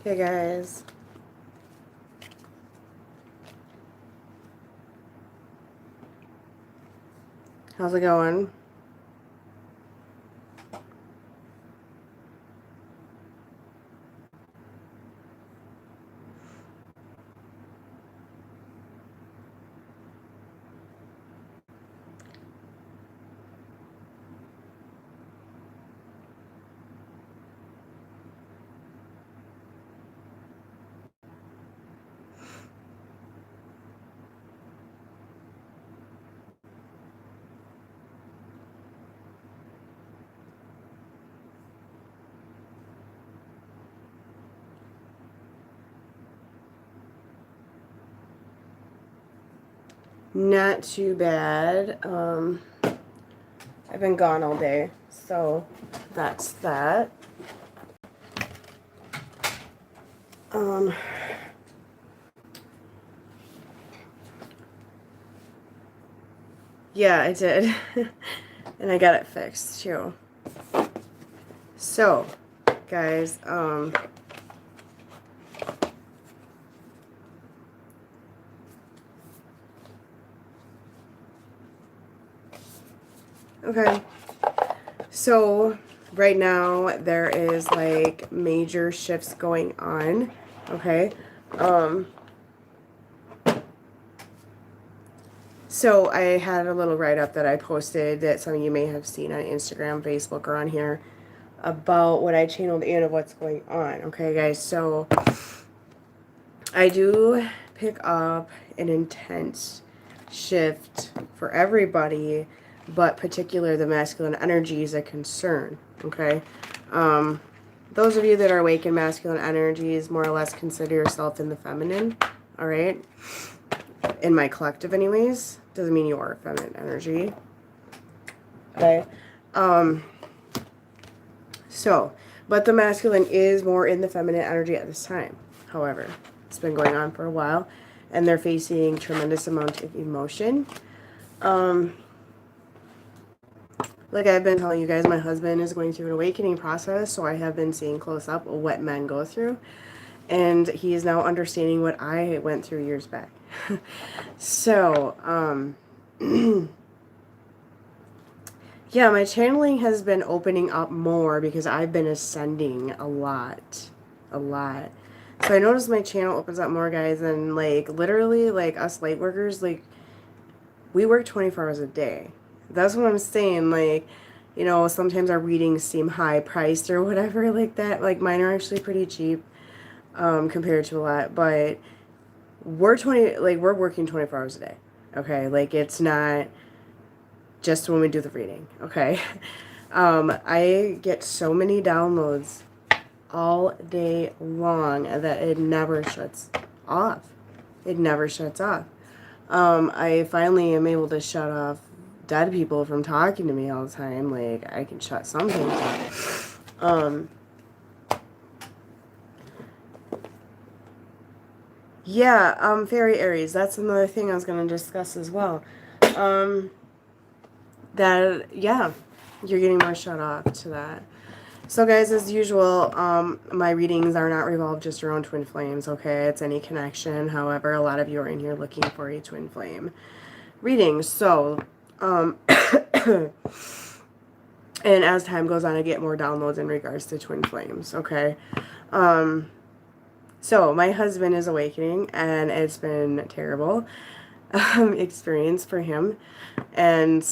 Hey guys. How's it going? Not too bad. I've been gone all day, so that's that. Yeah, I did. And I got it fixed too. So, guys, okay. So, right now there is like major shifts going on, okay? So I had a little write-up that I posted that some of you may have seen on Instagram, Facebook, or on here about what I channeled in of what's going on. Okay, guys, so I do pick up an intense shift for everybody, but particular the masculine energy is a concern, okay? Those of you that are awake in masculine energies more or less consider yourself in the feminine, all right? In my collective anyways. Doesn't mean you are feminine energy. Okay. So, but the masculine is more in the feminine energy at this time. However, it's been going on for a while, and they're facing tremendous amount of emotion. Like I've been telling you guys, my husband is going through an awakening process, so I have been seeing close up what men go through. And he is now understanding what I went through years back. So, yeah, my channeling has been opening up more because I've been ascending a lot. So I noticed my channel opens up more, guys, and like literally like us light workers, like we work 24 hours a day. That's what I'm saying. Like, you know, sometimes our readings seem high priced or whatever like that. Like mine are actually pretty cheap. Compared to a lot, but we're working 24 hours a day. Okay, like it's not just when we do the reading. Okay, I get so many downloads all day long that it never shuts off. It never shuts off. I finally am able to shut off dead people from talking to me all the time. Like I can shut some things off. Yeah, Fairy Aries, that's another thing I was going to discuss as well. That, yeah, you're getting more shut off to that. So, guys, as usual, my readings are not revolved just around twin flames, okay? It's any connection. However, a lot of you are in here looking for a twin flame reading. So, and as time goes on, I get more downloads in regards to twin flames, okay? So, my husband is awakening, and it's been a terrible experience for him. And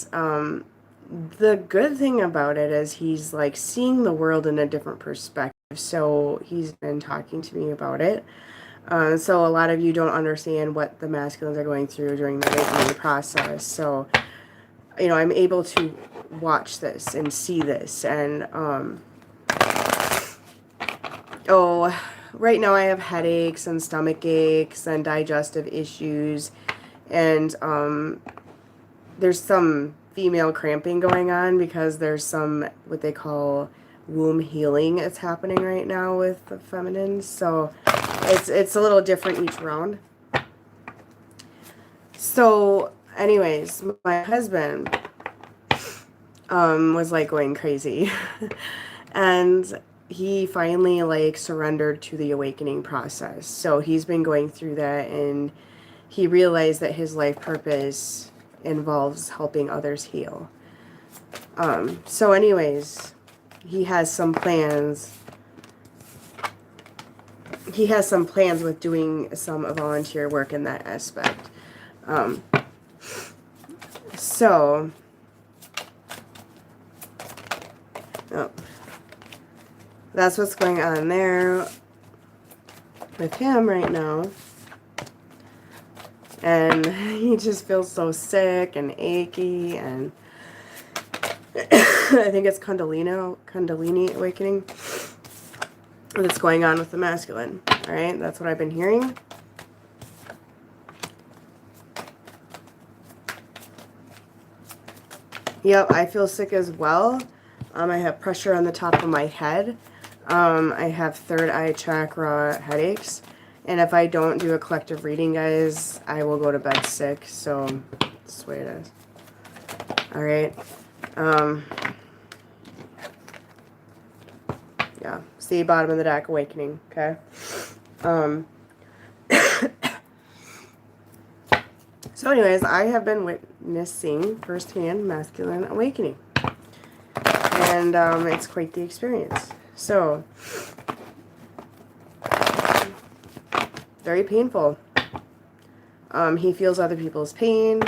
the good thing about it is he's, like, seeing the world in a different perspective. So, he's been talking to me about it. So, a lot of you don't understand what the masculines are going through during the awakening process. So, you know, I'm able to watch this and see this. And, right now I have headaches and stomach aches and digestive issues, and there's some female cramping going on because there's some what they call womb healing that's happening right now with the feminines. So it's a little different each round. So anyways, my husband was like going crazy and he finally like surrendered to the awakening process. So he's been going through that, and he realized that his life purpose involves helping others heal. So anyways, he has some plans. He has some plans with doing some volunteer work in that aspect. So, oh, that's what's going on there with him right now. And he just feels so sick and achy, and I think it's Kundalini awakening that's going on with the masculine. All right, that's what I've been hearing. Yep, I feel sick as well. I have pressure on the top of my head. I have third eye chakra headaches. And if I don't do a collective reading, guys, I will go to bed sick. So that's the way it is. All right. Yeah. See, bottom of the deck, awakening. Okay. So anyways, I have been witnessing firsthand masculine awakening. And it's quite the experience. So, very painful. He feels other people's pain.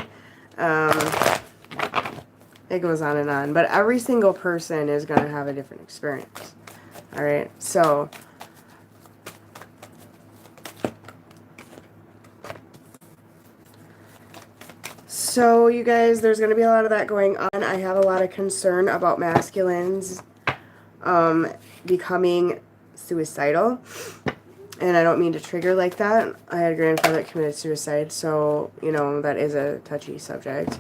It goes on and on. But every single person is going to have a different experience. All right. So, you guys, there's going to be a lot of that going on. I have a lot of concern about masculines becoming suicidal. And I don't mean to trigger like that. I had a grandfather that committed suicide, so, you know, that is a touchy subject.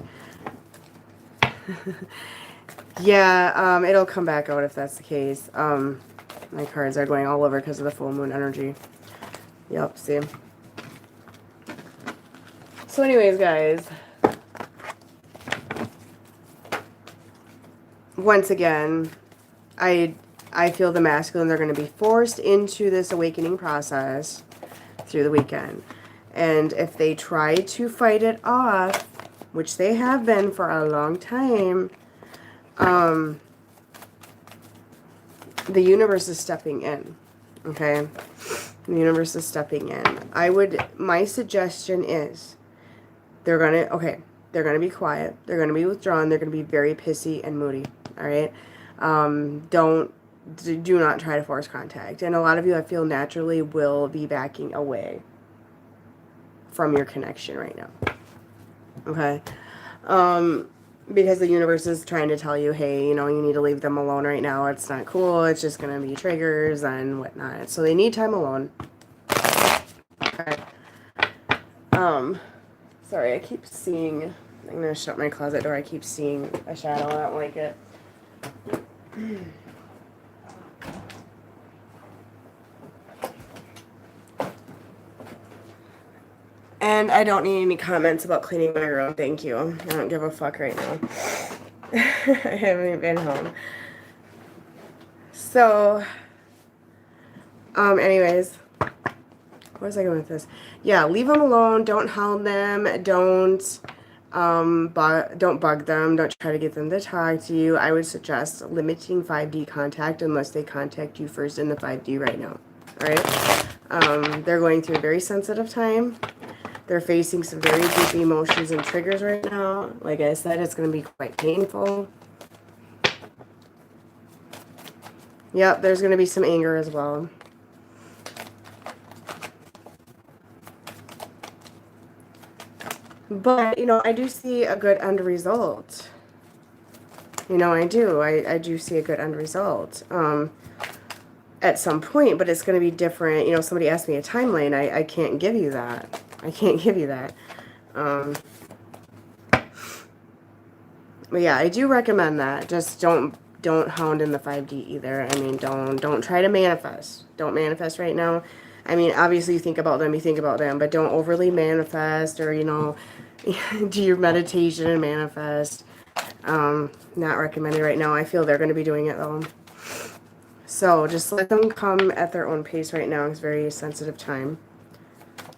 Yeah, it'll come back out if that's the case. My cards are going all over because of the full moon energy. Yep, see. So anyways, guys. Once again, I feel the masculine, they're going to be forced into this awakening process through the weekend. And if they try to fight it off, which they have been for a long time, the universe is stepping in. Okay? The universe is stepping in. My suggestion is, they're going to be quiet. They're going to be withdrawn. They're going to be very pissy and moody. All right? Do not try to force contact. And a lot of you, I feel, naturally will be backing away from your connection right now. Okay? Because the universe is trying to tell you, hey, you know, you need to leave them alone right now. It's not cool. It's just going to be triggers and whatnot. So they need time alone. Okay. Sorry, I keep seeing... I'm going to shut my closet door. I keep seeing a shadow. I don't like it. And I don't need any comments about cleaning my room. Thank you. I don't give a fuck right now. I haven't been home. So, anyways, where was I going with this? Yeah, leave them alone. Don't hound them. Don't bug them. Don't try to get them to talk to you. I would suggest limiting 5D contact unless they contact you first in the 5D right now. All right? They're going through a very sensitive time. They're facing some very deep emotions and triggers right now. Like I said, it's going to be quite painful. Yep, there's going to be some anger as well. But, you know, I do see a good end result. You know, I do. I do see a good end result at some point, but it's going to be different. You know, somebody asked me a timeline. I can't give you that. I can't give you that. But yeah, I do recommend that. Just don't hound in the 5D either. I mean, don't try to manifest. Don't manifest right now. I mean, obviously you think about them, but don't overly manifest or, you know, do your meditation and manifest. Not recommended right now. I feel they're going to be doing it though. So just let them come at their own pace right now. It's a very sensitive time.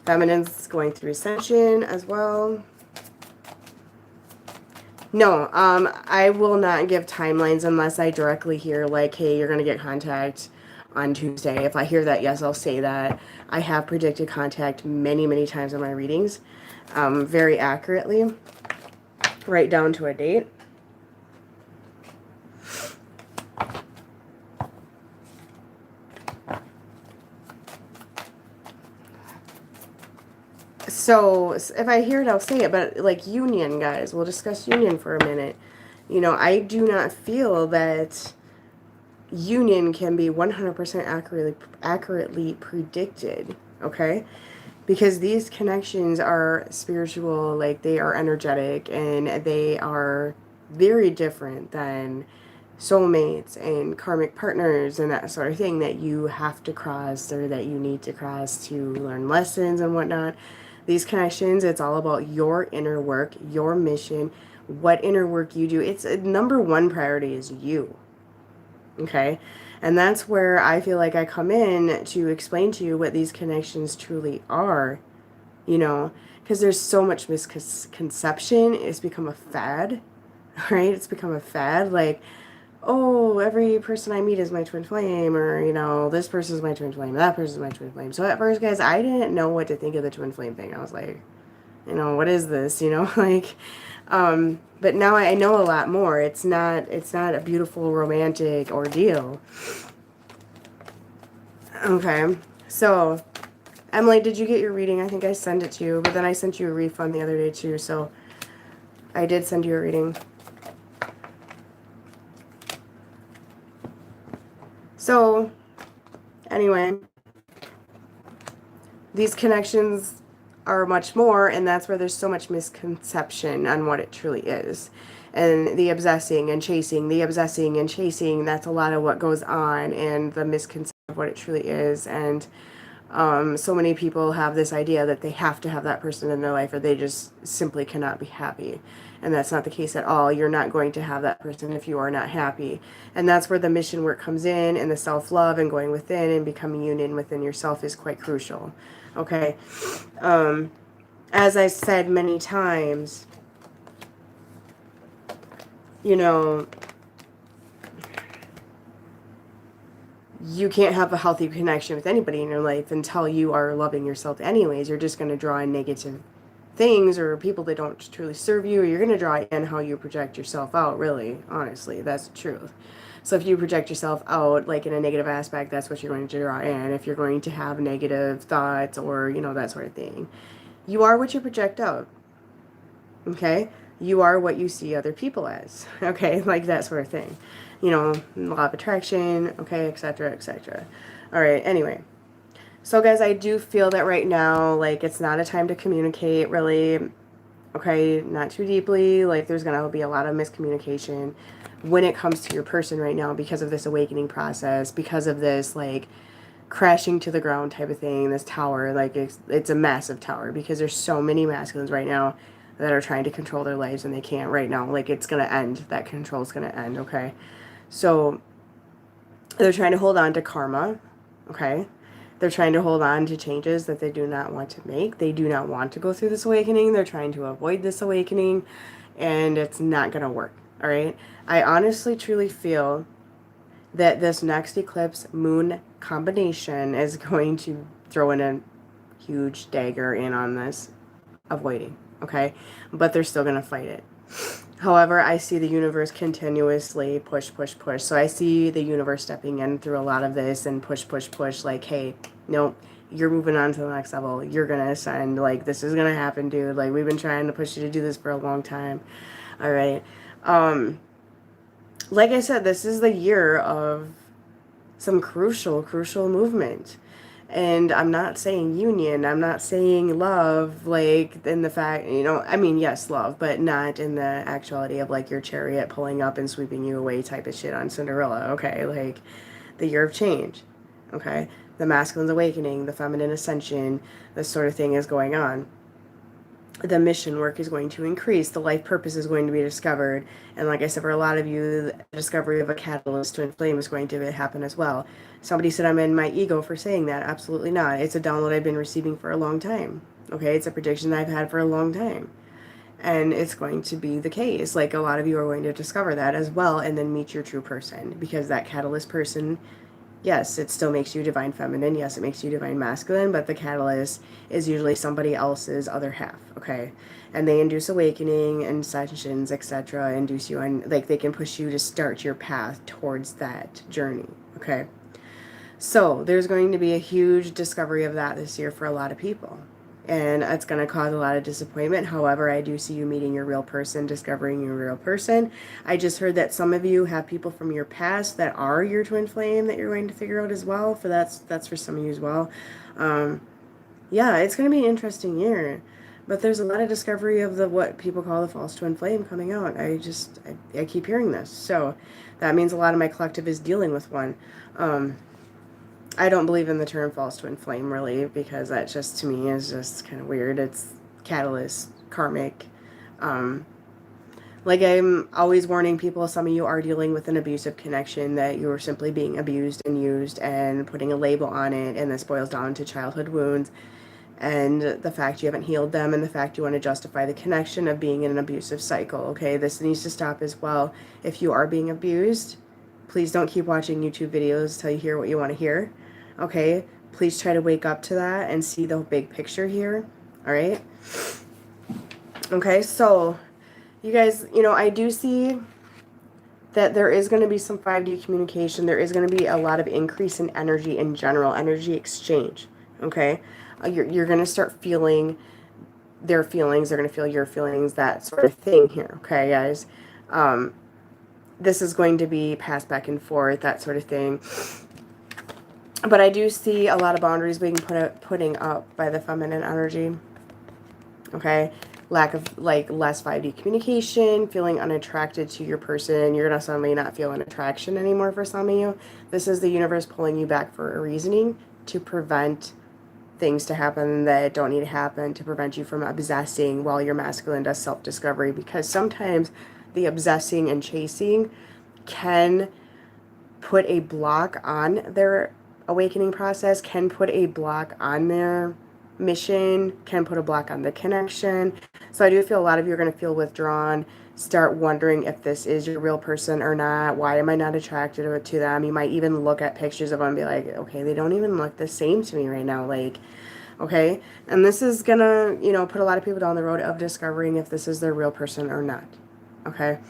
Feminine's going through ascension as well. No, I will not give timelines unless I directly hear like, hey, you're going to get contact on Tuesday. If I hear that, yes, I'll say that. I have predicted contact many, many times in my readings, very accurately, right down to a date. So if I hear it, I'll say it. But like union, guys, we'll discuss union for a minute. You know, I do not feel that union can be 100% accurately predicted, okay? Because these connections are spiritual, like they are energetic, and they are very different than soulmates and karmic partners and that sort of thing that you have to cross or that you need to cross to learn lessons and whatnot. These connections, it's all about your inner work, your mission, what inner work you do. It's number one priority is you. Okay? And that's where I feel like I come in to explain to you what these connections truly are, you know, because there's so much misconception. It's become a fad, right? It's become a fad. Like, oh, every person I meet is my twin flame, or, you know, this person's my twin flame, that person's my twin flame. So at first, guys, I didn't know what to think of the twin flame thing. I was like, you know, what is this, you know, like, but now I know a lot more. It's not a beautiful romantic ordeal. Okay, so Emily, did you get your reading? I think I sent it to you, but then I sent you a refund the other day too, so I did send you a reading. So anyway, these connections are much more, and that's where there's so much misconception on what it truly is. And the obsessing and chasing, that's a lot of what goes on, and the misconception of what it truly is. And so many people have this idea that they have to have that person in their life or they just simply cannot be happy. And that's not the case at all. You're not going to have that person if you are not happy. And that's where the mission work comes in, and the self-love and going within and becoming union within yourself is quite crucial. Okay? As I said many times, you know, you can't have a healthy connection with anybody in your life until you are loving yourself anyways. You're just going to draw in negative things or people that don't truly serve you, or you're going to draw in how you project yourself out, really, honestly. That's the truth. So if you project yourself out, like in a negative aspect, that's what you're going to draw in. If you're going to have negative thoughts or, you know, that sort of thing. You are what you project out. Okay? You are what you see other people as. Okay? Like that sort of thing. You know, law of attraction, okay, etc., etc. All right, anyway. So, guys, I do feel that right now, like, it's not a time to communicate, really, okay, not too deeply. Like, there's going to be a lot of miscommunication when it comes to your person right now because of this awakening process, because of this, like, crashing to the ground type of thing, this tower. Like, it's a massive tower because there's so many masculines right now that are trying to control their lives and they can't right now. Like, it's going to end. That control is going to end, okay? So they're trying to hold on to karma, okay? They're trying to hold on to changes that they do not want to make. They do not want to go through this awakening. They're trying to avoid this awakening, and it's not going to work, all right? I honestly, truly feel that this next eclipse moon combination is going to throw in a huge dagger in on this avoiding, okay? But they're still going to fight it. However, I see the universe continuously push. So I see the universe stepping in through a lot of this and push, like, hey, no, you're moving on to the next level. You're going to ascend. Like, this is going to happen, dude. Like, we've been trying to push you to do this for a long time. All right. Like I said, this is the year of some crucial movement. And I'm not saying union, I'm not saying love, like, in the fact, you know, I mean, yes, love, but not in the actuality of, like, your chariot pulling up and sweeping you away type of shit on Cinderella, okay? Like, the year of change, okay? The masculine's awakening, the feminine ascension, this sort of thing is going on. the mission work is going to increase, the life purpose is going to be discovered, and like I said, for a lot of you, the discovery of a catalyst to inflame is going to happen as well. Somebody said I'm in my ego for saying that. Absolutely not. It's a download I've been receiving for a long time. Okay, it's a prediction that I've had for a long time, and it's going to be the case. Like, a lot of you are going to discover that as well, and then meet your true person, because that catalyst person, yes, it still makes you divine feminine. Yes, it makes you divine masculine, but the catalyst is usually somebody else's other half, okay? And they induce awakening and ascensions, etc. Induce you on, like, they can push you to start your path towards that journey, okay? So there's going to be a huge discovery of that this year for a lot of people. And it's going to cause a lot of disappointment. However, I do see you meeting your real person, discovering your real person. I just heard that some of you have people from your past that are your twin flame that you're going to figure out as well. For that's for some of you as well. Yeah, it's going to be an interesting year. But there's a lot of discovery of the what people call the false twin flame coming out. I keep hearing this. So that means a lot of my collective is dealing with one. I don't believe in the term false twin flame, really, because that just, to me, is just kind of weird. It's catalyst, karmic. Like, I'm always warning people, some of you are dealing with an abusive connection, that you're simply being abused and used and putting a label on it, and this boils down to childhood wounds and the fact you haven't healed them, and the fact you want to justify the connection of being in an abusive cycle, okay? This needs to stop as well. If you are being abused, please don't keep watching YouTube videos till you hear what you want to hear. Okay, please try to wake up to that and see the big picture here. All right. Okay, so you guys, I do see that there is going to be some 5D communication. There is going to be a lot of increase in energy in general, energy exchange. Okay, you're going to start feeling their feelings. They're going to feel your feelings, that sort of thing here. Okay, guys. This is going to be passed back and forth, that sort of thing. But I do see a lot of boundaries being putting up by the feminine energy. Okay? Lack of, like, less 5D communication, feeling unattracted to your person. You're going to suddenly not feel an attraction anymore for some of you. This is the universe pulling you back for a reasoning to prevent things to happen that don't need to happen, to prevent you from obsessing while your masculine does self-discovery. Because sometimes the obsessing and chasing can put a block on their awakening process, can put a block on their mission, can put a block on the connection. So I do feel a lot of you are going to feel withdrawn, start wondering if this is your real person or not. Why am I not attracted to them? You might even look at pictures of them and be like, okay, they don't even look the same to me right now. Like, okay. And this is going to, put a lot of people down the road of discovering if this is their real person or not. Okay.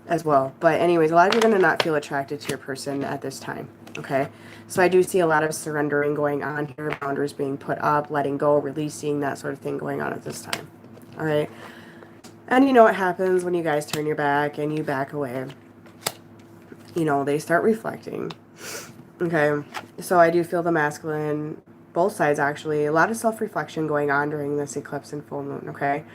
As well. But anyways, a lot of you are going to not feel attracted to your person at this time. Okay. So I do see a lot of surrendering going on here, boundaries being put up, letting go, releasing, that sort of thing going on at this time. All right. And you know what happens when you guys turn your back and you back away? They start reflecting. Okay. So I do feel the masculine, both sides actually, a lot of self-reflection going on during this eclipse and full moon. Okay.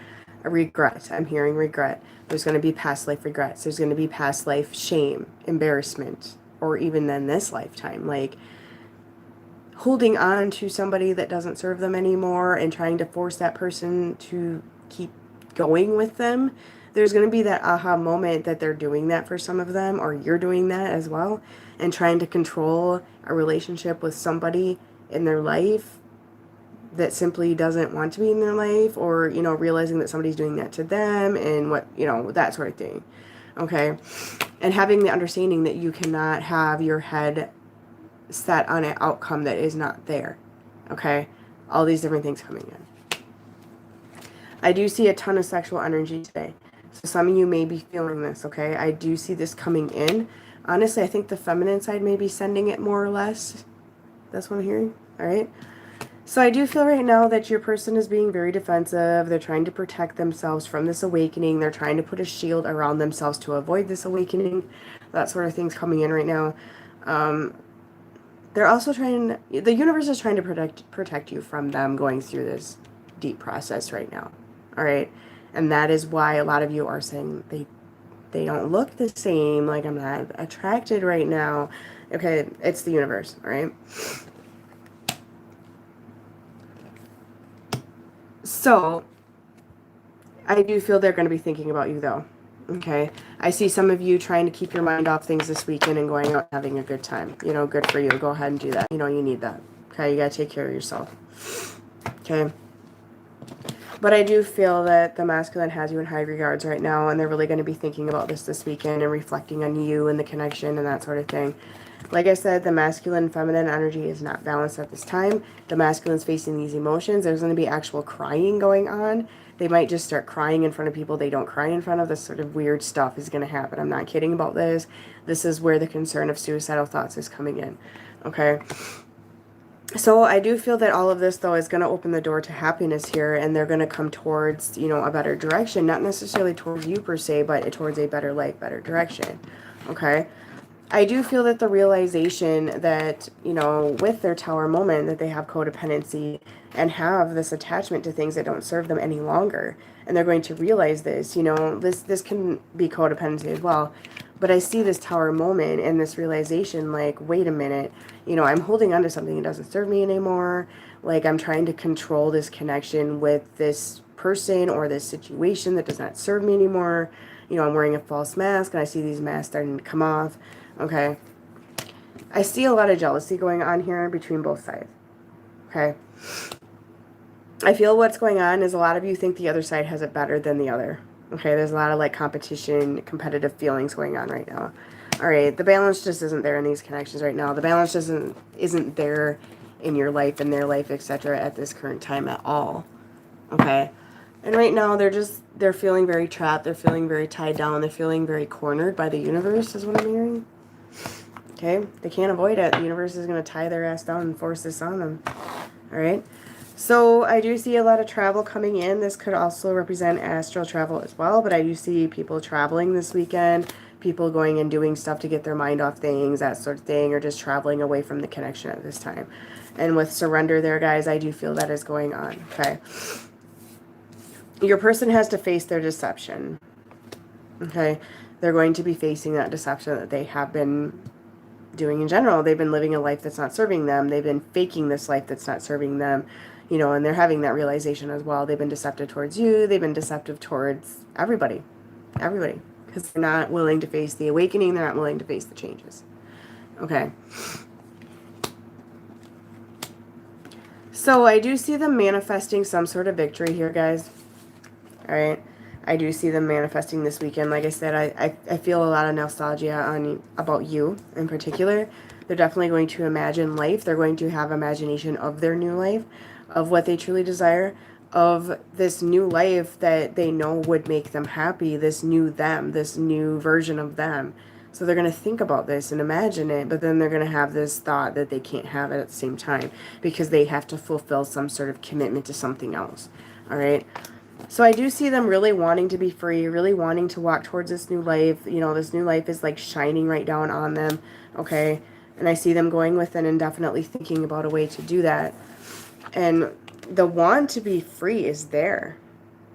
A regret. I'm hearing regret. There's going to be past life regrets. There's going to be past life shame, embarrassment, or even in this lifetime, like holding on to somebody that doesn't serve them anymore and trying to force that person to keep going with them. There's going to be that aha moment that they're doing that for some of them, or you're doing that as well, and trying to control a relationship with somebody in their life that simply doesn't want to be in their life, or, realizing that somebody's doing that to them, and what, that sort of thing. Okay. And having the understanding that you cannot have your head set on an outcome that is not there. Okay. All these different things coming in. I do see a ton of sexual energy today. So some of you may be feeling this. Okay. I do see this coming in. Honestly, I think the feminine side may be sending it more or less. That's what I'm hearing. All right. So I do feel right now that your person is being very defensive. They're trying to protect themselves from this awakening. They're trying to put a shield around themselves to avoid this awakening. That sort of thing's coming in right now. They're also the universe is trying to protect you from them going through this deep process right now. All right. And that is why a lot of you are saying they don't look the same. Like, I'm not attracted right now. Okay. It's the universe. All right. So, I do feel they're going to be thinking about you, though. Okay. I see some of you trying to keep your mind off things this weekend and going out having a good time. You know, good for you. Go ahead and do that. You know, you need that. Okay. You got to take care of yourself. Okay. But I do feel that the masculine has you in high regards right now, and they're really going to be thinking about this weekend and reflecting on you and the connection and that sort of thing. Like I said, the masculine feminine energy is not balanced at this time. The masculine's facing these emotions. There's going to be actual crying going on. They might just start crying in front of people they don't cry in front of. This sort of weird stuff is going to happen. I'm not kidding about this. This is where the concern of suicidal thoughts is coming in. Okay. So I do feel that all of this, though, is going to open the door to happiness here, and they're going to come towards, you know, a better direction. Not necessarily towards you per se, but towards a better life, better direction. Okay. I do feel that the realization that, you know, with their tower moment, that they have codependency and have this attachment to things that don't serve them any longer. And they're going to realize this, you know, this can be codependency as well. But I see this tower moment and this realization, like, wait a minute, you know, I'm holding on to something that doesn't serve me anymore. Like, I'm trying to control this connection with this person or this situation that does not serve me anymore. You know, I'm wearing a false mask, and I see these masks starting to come off. Okay. I see a lot of jealousy going on here between both sides. Okay. I feel what's going on is a lot of you think the other side has it better than the other. Okay. There's a lot of like competition, competitive feelings going on right now. All right. The balance just isn't there in these connections right now. The balance isn't there in your life, in their life, etc. at this current time at all. Okay. And right now they're feeling very trapped. They're feeling very tied down. They're feeling very cornered by the universe is what I'm hearing. Okay, they can't avoid it. The universe is going to tie their ass down and force this on them. All right. So I do see a lot of travel coming in. This could also represent astral travel as well. But I do see people traveling this weekend. People going and doing stuff to get their mind off things, that sort of thing. Or just traveling away from the connection at this time. And with surrender there, guys, I do feel that is going on. Okay. Your person has to face their deception. Okay. They're going to be facing that deception that they have been doing in general. They've been living a life that's not serving them. They've been faking this life that's not serving them, you know, and they're having that realization as well. They've been deceptive towards you. They've been deceptive towards everybody, because they're not willing to face the awakening. They're not willing to face the changes. Okay. So I do see them manifesting some sort of victory here, guys. All right. I do see them manifesting this weekend. Like I said, I feel a lot of nostalgia about you in particular. They're definitely going to imagine life. They're going to have imagination of their new life, of what they truly desire, of this new life that they know would make them happy, this new them, this new version of them. So they're going to think about this and imagine it, but then they're going to have this thought that they can't have it at the same time because they have to fulfill some sort of commitment to something else. All right. So I do see them really wanting to be free, really wanting to walk towards this new life. You know, this new life is like shining right down on them, okay? And I see them going with it and definitely thinking about a way to do that. And the want to be free is there.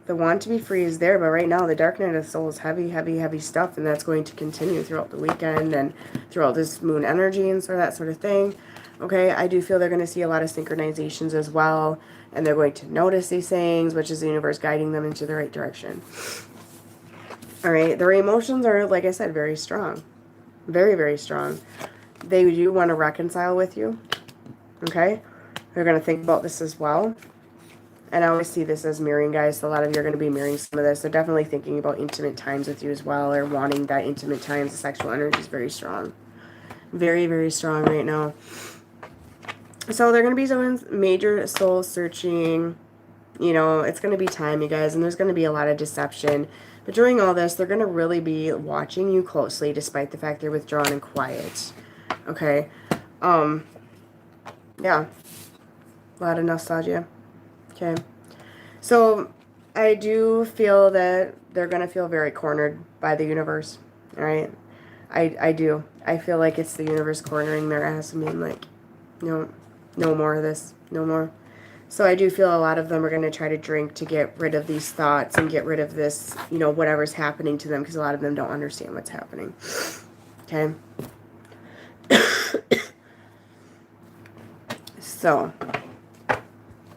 The want to be free is there, but right now the dark night of the soul is heavy, heavy, heavy stuff, and that's going to continue throughout the weekend and throughout this moon energy and that sort of thing. Okay, I do feel they're going to see a lot of synchronizations as well, and they're going to notice these things, which is the universe guiding them into the right direction. All right, their emotions are, like I said, very strong. Very, very strong. They do want to reconcile with you. Okay, they're going to think about this as well. And I always see this as mirroring, guys. So a lot of you are going to be mirroring some of this. They're definitely thinking about intimate times with you as well, or wanting that intimate times. The sexual energy is very strong. Very, very strong right now. So they're going to be doing major soul searching. You know, it's going to be time, you guys, and there's going to be a lot of deception. But during all this, they're going to really be watching you closely, despite the fact they're withdrawn and quiet. Okay. Yeah. A lot of nostalgia. Okay. So I do feel that they're going to feel very cornered by the universe. All right. I do. I feel like it's the universe cornering their ass and being like, no more of this. No more. So I do feel a lot of them are going to try to drink to get rid of these thoughts and get rid of this, you know, whatever's happening to them, because a lot of them don't understand what's happening. Okay. So,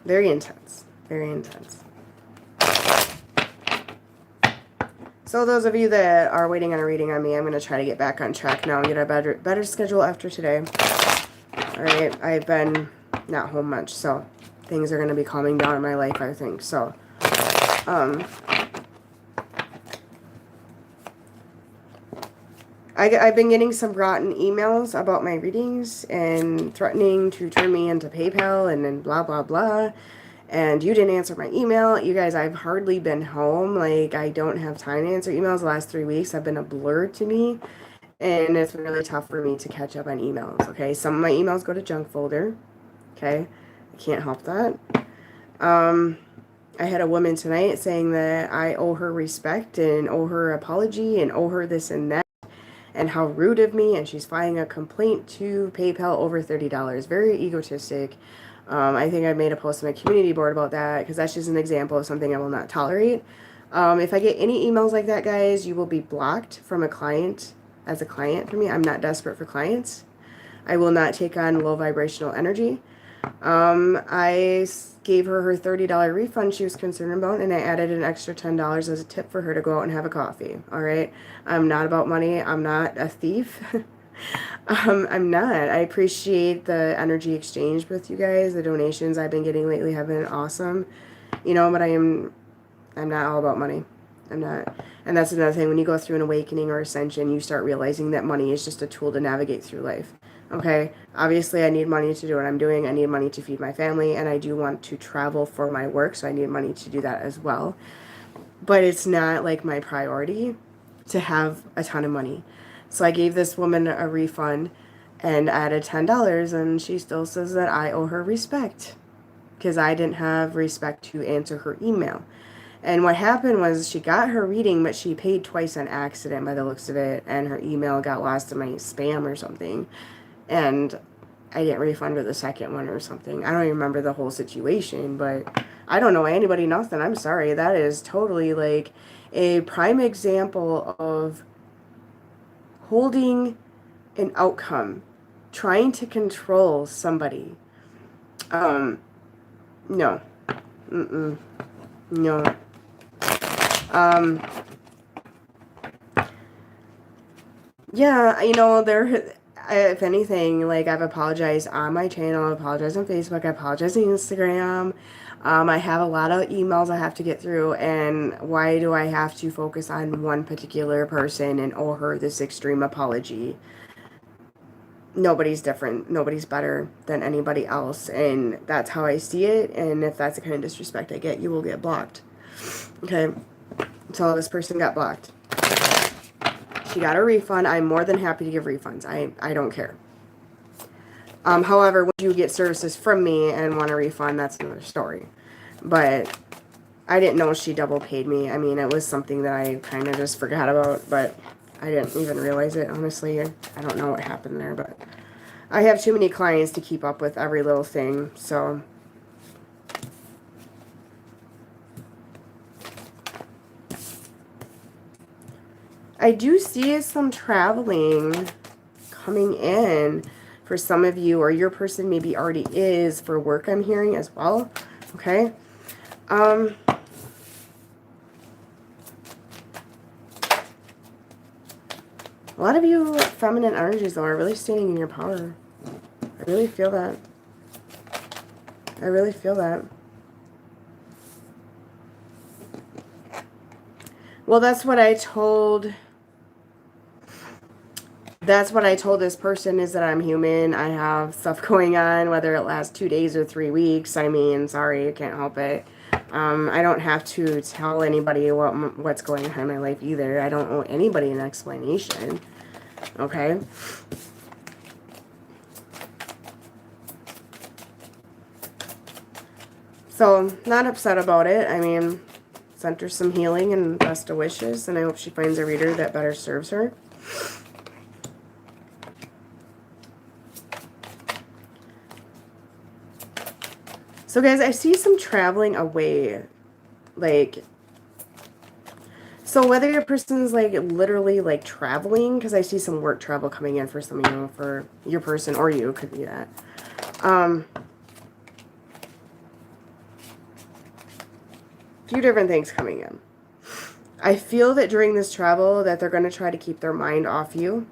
very intense. Very intense. So those of you that are waiting on a reading on me, I'm going to try to get back on track now and get a better schedule after today. All right, I've been not home much, so things are going to be calming down in my life, I think. So, I've been getting some rotten emails about my readings and threatening to turn me into PayPal and then blah, blah, blah. And you didn't answer my email. You guys, I've hardly been home. Like, I don't have time to answer emails. The last 3 weeks have been a blur to me. And it's really tough for me to catch up on emails, okay? Some of my emails go to junk folder, okay? I can't help that. I had a woman tonight saying that I owe her respect and owe her apology and owe her this and that. And how rude of me, and she's filing a complaint to PayPal over $30. Very egotistic. I think I made a post on my community board about that because that's just an example of something I will not tolerate. If I get any emails like that, guys, you will be blocked from a client as a client for me. I'm not desperate for clients. I will not take on low vibrational energy. I gave her $30 refund she was concerned about, and I added an extra $10 as a tip for her to go out and have a coffee. All right. I'm not about money. I'm not a thief. I'm not. I appreciate the energy exchange with you guys. The donations I've been getting lately have been awesome. You know, but I'm not all about money. I'm not. And that's another thing. When you go through an awakening or ascension, you start realizing that money is just a tool to navigate through life. Okay, obviously I need money to do what I'm doing. I need money to feed my family, and I do want to travel for my work, so I need money to do that as well. But it's not like my priority to have a ton of money. So I gave this woman a refund and added $10, and she still says that I owe her respect because I didn't have respect to answer her email. And what happened was she got her reading, but she paid twice on accident by the looks of it, and her email got lost in my spam or something. And I didn't refund her the second one or something. I don't even remember the whole situation, but I don't know anybody, nothing. I'm sorry. That is totally like a prime example of holding an outcome, trying to control somebody. No. No. Yeah, you know, if anything, like, I've apologized on my channel, I apologize on Facebook, I apologize on Instagram. I have a lot of emails I have to get through, and why do I have to focus on one particular person and owe her this extreme apology? Nobody's different. Nobody's better than anybody else, and that's how I see it, and if that's the kind of disrespect I get, you will get blocked. Okay? So this person got blocked. She got a refund. I'm more than happy to give refunds. I don't care. However, when you get services from me and want a refund, that's another story. But I didn't know she double paid me. I mean, it was something that I kind of just forgot about, but I didn't even realize it, honestly. I don't know what happened there, but I have too many clients to keep up with every little thing, so... I do see some traveling coming in for some of you, or your person maybe already is for work, I'm hearing as well. Okay. A lot of you feminine energies, though, are really standing in your power. I really feel that. I really feel that. Well, that's what I told this person, is that I'm human. I have stuff going on, whether it lasts 2 days or 3 weeks. I mean, sorry, I can't help it. I don't have to tell anybody what's going on in my life either. I don't owe anybody an explanation. Okay? So, not upset about it. I mean, sent her some healing and best of wishes, and I hope she finds a reader that better serves her. So guys, I see some traveling away, like, so whether your person's like literally like traveling, because I see some work travel coming in for some of you, for your person or you, could be that. Few different things coming in. I feel that during this travel that they're going to try to keep their mind off you,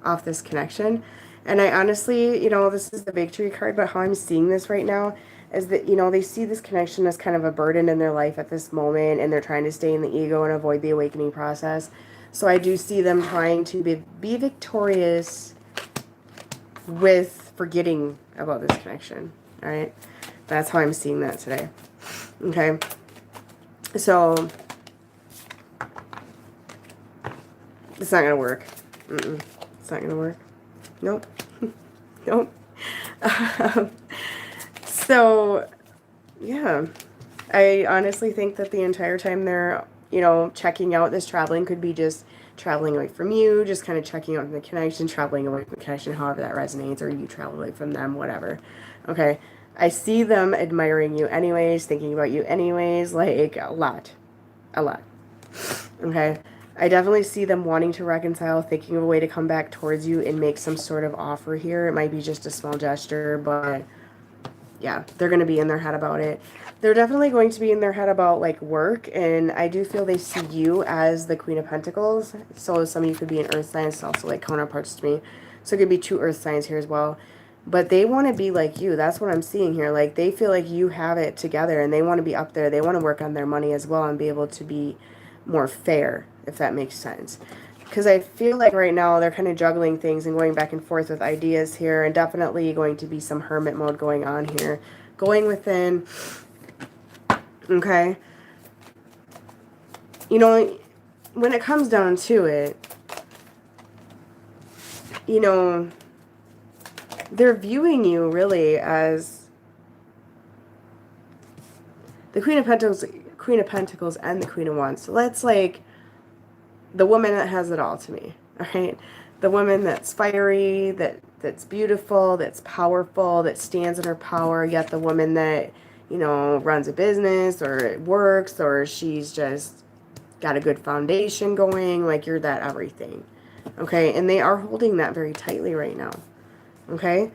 off this connection. And I honestly, you know, this is the victory card, but how I'm seeing this right now is that, you know, they see this connection as kind of a burden in their life at this moment, and they're trying to stay in the ego and avoid the awakening process. So I do see them trying to be victorious with forgetting about this connection. All right. That's how I'm seeing that today. Okay. So it's not going to work. It's not going to work. Nope. Nope. So, yeah. I honestly think that the entire time they're, you know, checking out this traveling could be just traveling away from you, just kind of checking out the connection, traveling away from the connection, however that resonates, or you travel away from them, whatever. Okay. I see them admiring you anyways, thinking about you anyways, like a lot. A lot. Okay. I definitely see them wanting to reconcile, thinking of a way to come back towards you and make some sort of offer here. It might be just a small gesture, but yeah, they're going to be in their head about it. They're definitely going to be in their head about like work, and I do feel they see you as the Queen of Pentacles. So some of you could be an earth sign, it's also like counterparts to me. So it could be 2 earth signs here as well. But they want to be like you. That's what I'm seeing here. Like they feel like you have it together, and they want to be up there. They want to work on their money as well and be able to be more fair, if that makes sense. Because I feel like right now they're kind of juggling things and going back and forth with ideas here, and definitely going to be some hermit mode going on here. Going within. Okay. You know, when it comes down to it, you know, they're viewing you really as the Queen of Pentacles and the Queen of Wands. So that's like the woman that has it all to me, all right? The woman that's fiery, that's beautiful, that's powerful, that stands in her power, yet the woman that, you know, runs a business or works, or she's just got a good foundation going, like you're that everything, okay? And they are holding that very tightly right now, okay?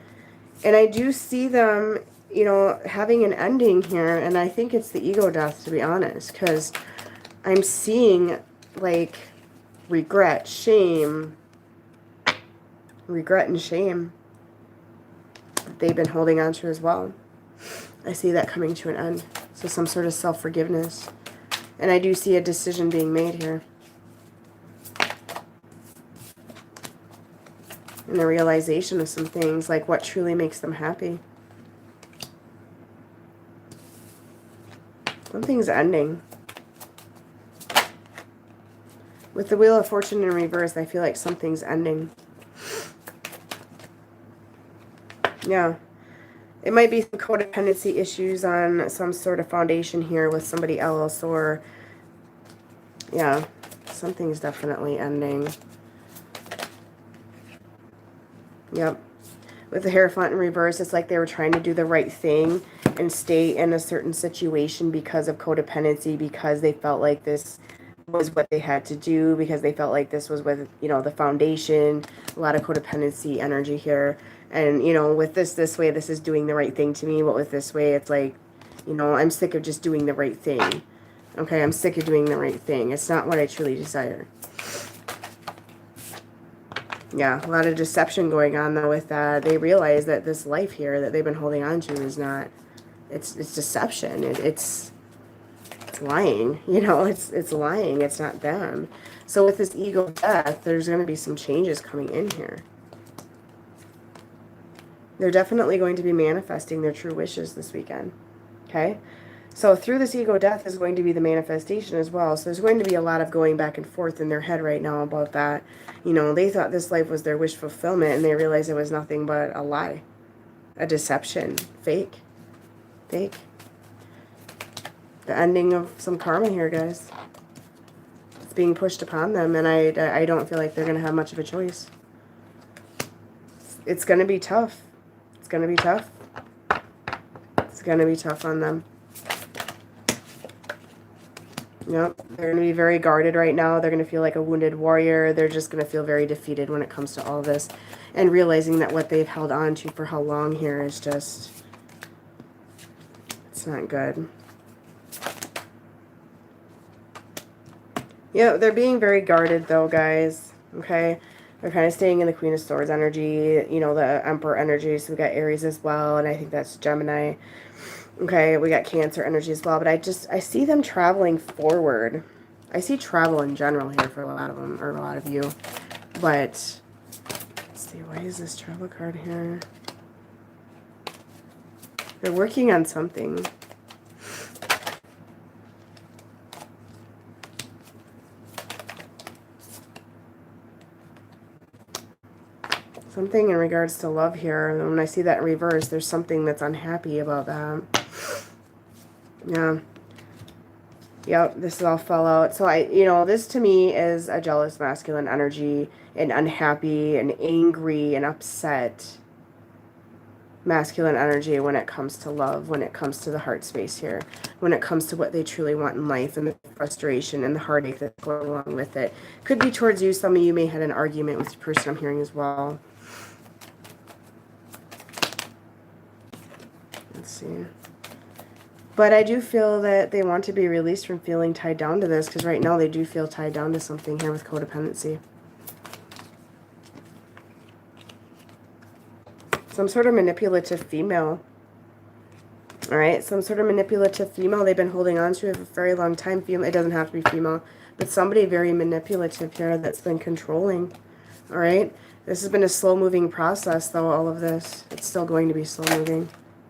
And I do see them, you know, having an ending here, and I think it's the ego death, to be honest, because I'm seeing, like, regret and shame that they've been holding on to as well. I see that coming to an end. So some sort of self-forgiveness. And I do see a decision being made here. And the realization of some things, like what truly makes them happy. Something's ending. With the Wheel of Fortune in reverse, I feel like something's ending. Yeah. It might be some codependency issues on some sort of foundation here with somebody else, or, yeah, something's definitely ending. Yep. With the Hierophant in reverse, it's like they were trying to do the right thing and stay in a certain situation because of codependency, because they felt like this was what they had to do, because they felt like this was with, you know, the foundation. A lot of codependency energy here. And, you know, with this way, this is doing the right thing to me. But with this way, it's like, you know, I'm sick of just doing the right thing. Okay, I'm sick of doing the right thing. It's not what I truly desire. Yeah, a lot of deception going on, though, with that. They realize that this life here that they've been holding on to is not, it's deception. It's lying, you know, it's lying. It's not them. So with this ego death, there's going to be some changes coming in here. They're definitely going to be manifesting their true wishes this weekend. Okay? So through this ego death is going to be the manifestation as well. So there's going to be a lot of going back and forth in their head right now about that. You know, they thought this life was their wish fulfillment, and they realized it was nothing but a lie. A deception. Fake. Fake. The ending of some karma here, guys. It's being pushed upon them, and I don't feel like they're going to have much of a choice. It's going to be tough. It's going to be tough. It's going to be tough on them. Yep, they're going to be very guarded right now. They're going to feel like a wounded warrior. They're just going to feel very defeated when it comes to all this. And realizing that what they've held on to for how long here is just, it's not good. Yeah, they're being very guarded though, guys. Okay. They're kind of staying in the Queen of Swords energy, you know, the Emperor energy. So we got Aries as well, and I think that's Gemini. Okay, we got Cancer energy as well. But I see them traveling forward. I see travel in general here for a lot of them, or a lot of you. But, let's see, why is this travel card here? They're working on something. Something in regards to love here. And when I see that in reverse, there's something that's unhappy about that. Yeah. Yep, this all fell out. So this to me is a jealous masculine energy, and unhappy and angry and upset masculine energy when it comes to love, when it comes to the heart space here, when it comes to what they truly want in life, and the frustration and the heartache that's going along with it. Could be towards you. Some of you may have had an argument with the person I'm hearing as well. Let's see. But I do feel that they want to be released from feeling tied down to this, because right now they do feel tied down to something here with codependency. Some sort of manipulative female. All right, some sort of manipulative female they've been holding on to for a very long time. Female, it doesn't have to be female, but somebody very manipulative here that's been controlling. All right, this has been a slow-moving process, though, all of this. It's still going to be slow-moving.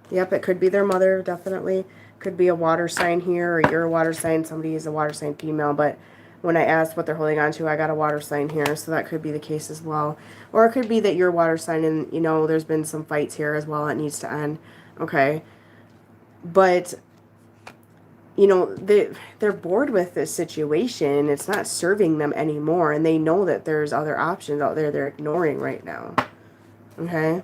Yep, it could be their mother, definitely. Could be a water sign here, or you're a water sign. Somebody is a water sign female, but when I asked what they're holding on to, I got a water sign here, so that could be the case as well. Or it could be that you're a water sign and, there's been some fights here as well that needs to end. Okay. But, they're bored with this situation. It's not serving them anymore, and they know that there's other options out there they're ignoring right now. Okay.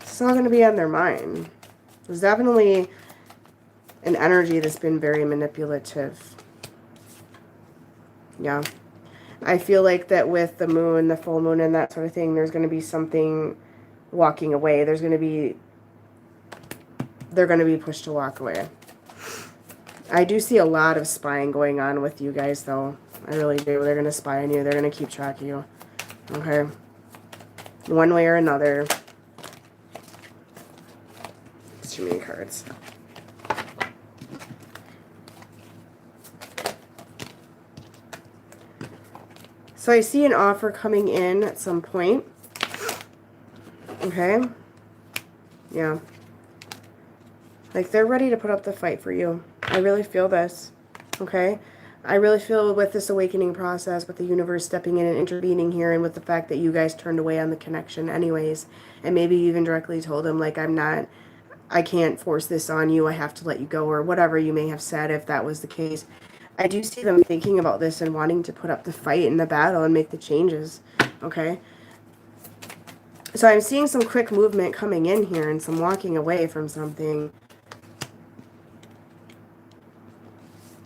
It's not going to be on their mind. There's definitely an energy that's been very manipulative. Yeah. I feel like that with the moon, the full moon, and that sort of thing, there's going to be something walking away. They're going to be pushed to walk away. I do see a lot of spying going on with you guys, though. I really do. They're going to spy on you. They're going to keep track of you. Okay. One way or another. It's too many cards. So I see an offer coming in at some point. Okay. Yeah. Like they're ready to put up the fight for you. I really feel this. Okay. I really feel with this awakening process, with the universe stepping in and intervening here, and with the fact that you guys turned away on the connection anyways. And maybe you even directly told him, like, I can't force this on you. I have to let you go, or whatever you may have said if that was the case. I do see them thinking about this and wanting to put up the fight and the battle and make the changes. Okay. So I'm seeing some quick movement coming in here and some walking away from something.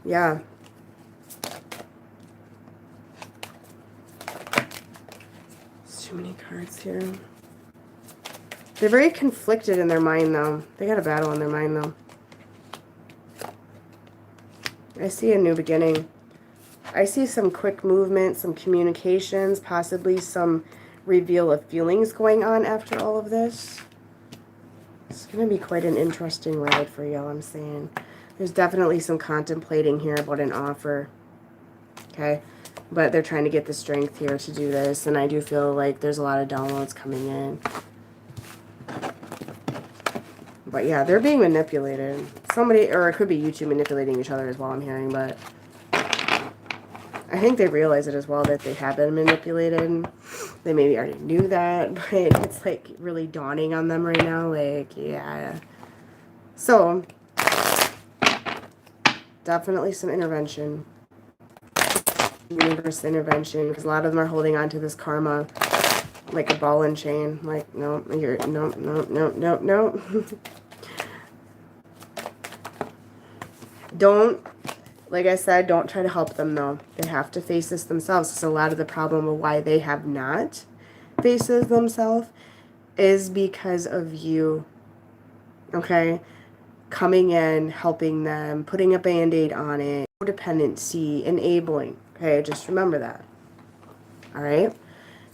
Yeah. There's too many cards here. They're very conflicted in their mind, though. They got a battle in their mind, though. I see a new beginning. I see some quick movement, some communications, possibly some reveal of feelings going on after all of this. It's going to be quite an interesting ride for y'all, I'm saying. There's definitely some contemplating here about an offer. Okay? But they're trying to get the strength here to do this, and I do feel like there's a lot of downloads coming in. But yeah, they're being manipulated. Somebody, or it could be you two manipulating each other as well, I'm hearing, but I think they realize it as well that they have been manipulated. They maybe already knew that, but it's like really dawning on them right now. Like, yeah. So, definitely some intervention. Universe intervention, because a lot of them are holding on to this karma like a ball and chain. Like, no, you're, no, no, no, no, no. Don't, like I said, don't try to help them, though. They have to face this themselves. So a lot of the problem of why they have not faced this themselves is because of you. Okay? coming in, helping them, putting a band-aid on it, codependency, enabling. Okay, just remember that. All right?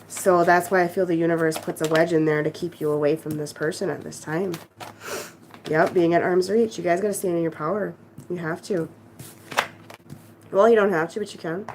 So that's why I feel the universe puts a wedge in there to keep you away from this person at this time. Yep, being at arm's reach. You guys got to stand in your power. You have to. Well, you don't have to, but you can.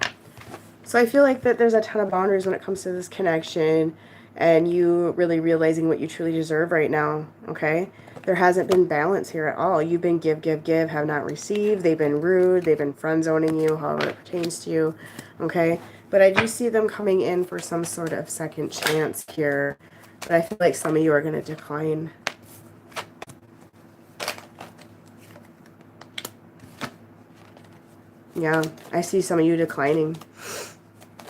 So I feel like that there's a ton of boundaries when it comes to this connection and you really realizing what you truly deserve right now, okay? There hasn't been balance here at all. You've been give, have not received. They've been rude. They've been friend-zoning you, however it pertains to you, okay? But I do see them coming in for some sort of second chance here. But I feel like some of you are going to decline. Yeah, I see some of you declining.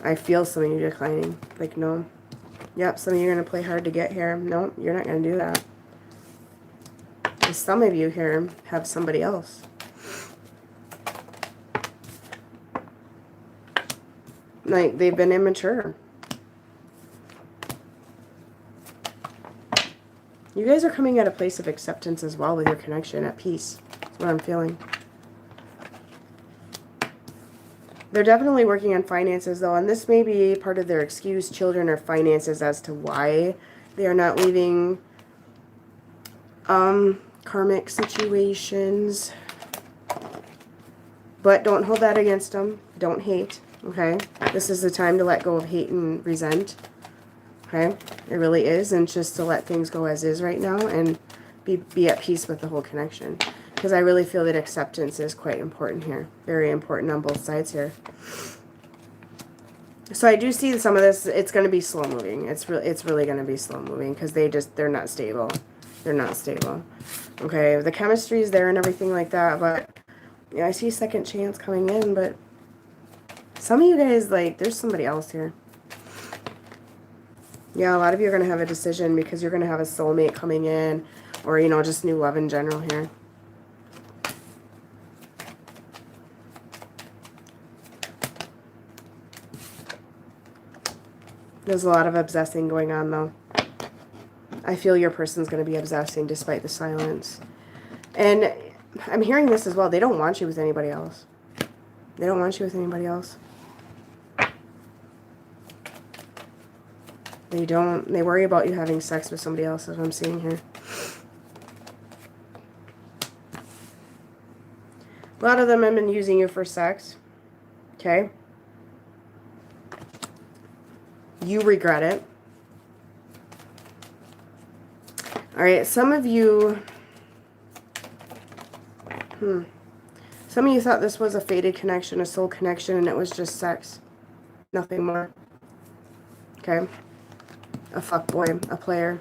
I feel some of you declining. Like, no. Yep, some of you are going to play hard to get here. No, you're not going to do that. Some of you here have somebody else. Like, they've been immature. You guys are coming at a place of acceptance as well with your connection, at peace. That's what I'm feeling. They're definitely working on finances, though, and this may be part of their excuse, children or finances, as to why they are not leaving karmic situations. But don't hold that against them. Don't hate, okay? This is the time to let go of hate and resent, okay? It really is, and just to let things go as is right now and be at peace with the whole connection. Because I really feel that acceptance is quite important here. Very important on both sides here. So I do see some of this, it's going to be slow moving. It's really going to be slow moving because they're not stable. They're not stable. Okay, the chemistry is there and everything like that, but yeah, I see second chance coming in, but some of you guys, like, there's somebody else here. Yeah, a lot of you are going to have a decision because you're going to have a soulmate coming in, or, you know, just new love in general here. There's a lot of obsessing going on, though. I feel your person's going to be obsessing despite the silence. And I'm hearing this as well. They don't want you with anybody else. They don't want you with anybody else. They don't. They worry about you having sex with somebody else, as I'm seeing here. A lot of them have been using you for sex. Okay? You regret it. Alright, some of you... Some of you thought this was a fated connection, a soul connection, and it was just sex. Nothing more. Okay? A fuckboy, a player.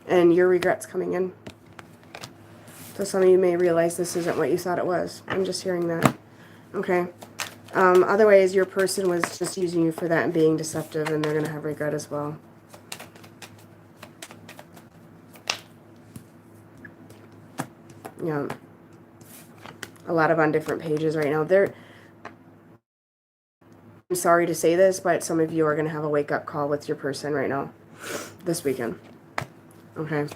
And your regrets coming in. So some of you may realize this isn't what you thought it was. I'm just hearing that. Okay? Otherwise, your person was just using you for that and being deceptive, and they're going to have regret as well. Yeah. A lot of on different pages right now. I'm sorry to say this, but some of you are going to have a wake-up call with your person right now. This weekend. Okay.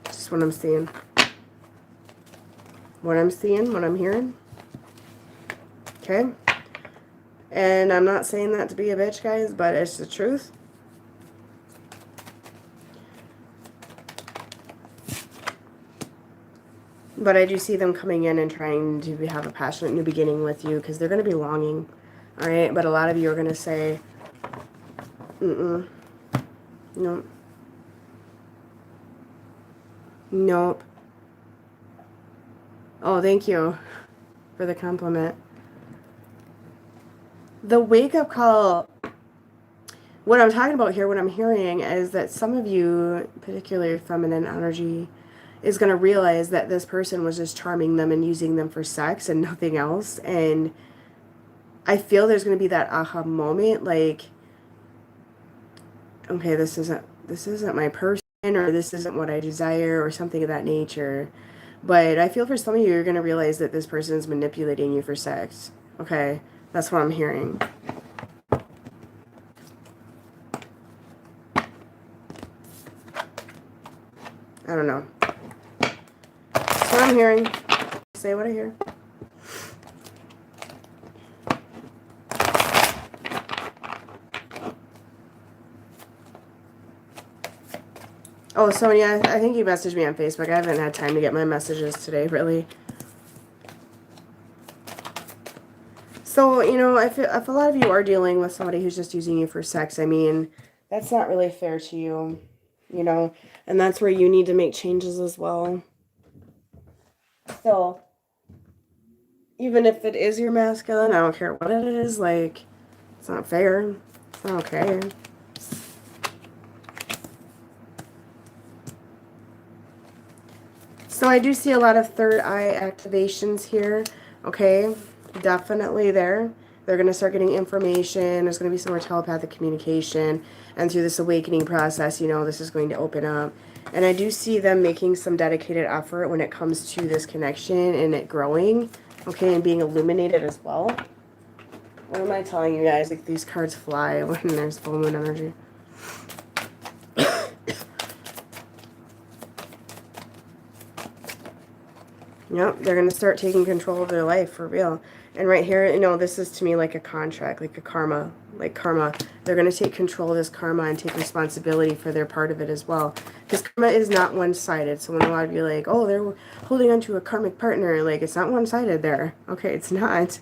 Just what I'm seeing. What I'm seeing, what I'm hearing. Okay? And I'm not saying that to be a bitch, guys, but it's the truth. But I do see them coming in and trying to have a passionate new beginning with you because they're going to be longing. All right? But a lot of you are going to say, nope. Nope. Oh, thank you for the compliment. The wake-up call, what I'm talking about here, what I'm hearing is that some of you, particularly feminine energy, is going to realize that this person was just charming them and using them for sex and nothing else. And I feel there's going to be that aha moment, like, okay, this isn't my person, or this isn't what I desire, or something of that nature. But I feel for some of you, you're going to realize that this person is manipulating you for sex. Okay, that's what I'm hearing. I don't know. That's what I'm hearing. Say what I hear. Oh, Sonia, I think you messaged me on Facebook. I haven't had time to get my messages today, really. So, you know, if a lot of you are dealing with somebody who's just using you for sex, I mean, that's not really fair to you, you know, and that's where you need to make changes as well. So, even if it is your masculine, I don't care what it is, like, it's not fair. It's not okay. So I do see a lot of third eye activations here, okay? Definitely there. They're going to start getting information. There's going to be some more telepathic communication. And through this awakening process, you know, this is going to open up. And I do see them making some dedicated effort when it comes to this connection and it growing, okay, and being illuminated as well. What am I telling you guys? Like, these cards fly when there's full moon energy. Yep, they're going to start taking control of their life for real. And right here, you know, this is to me like a contract, like a karma, like karma. They're going to take control of this karma and take responsibility for their part of it as well. Because karma is not one-sided. So when a lot of you are like, oh, they're holding on to a karmic partner, like, it's not one-sided there. Okay, it's not.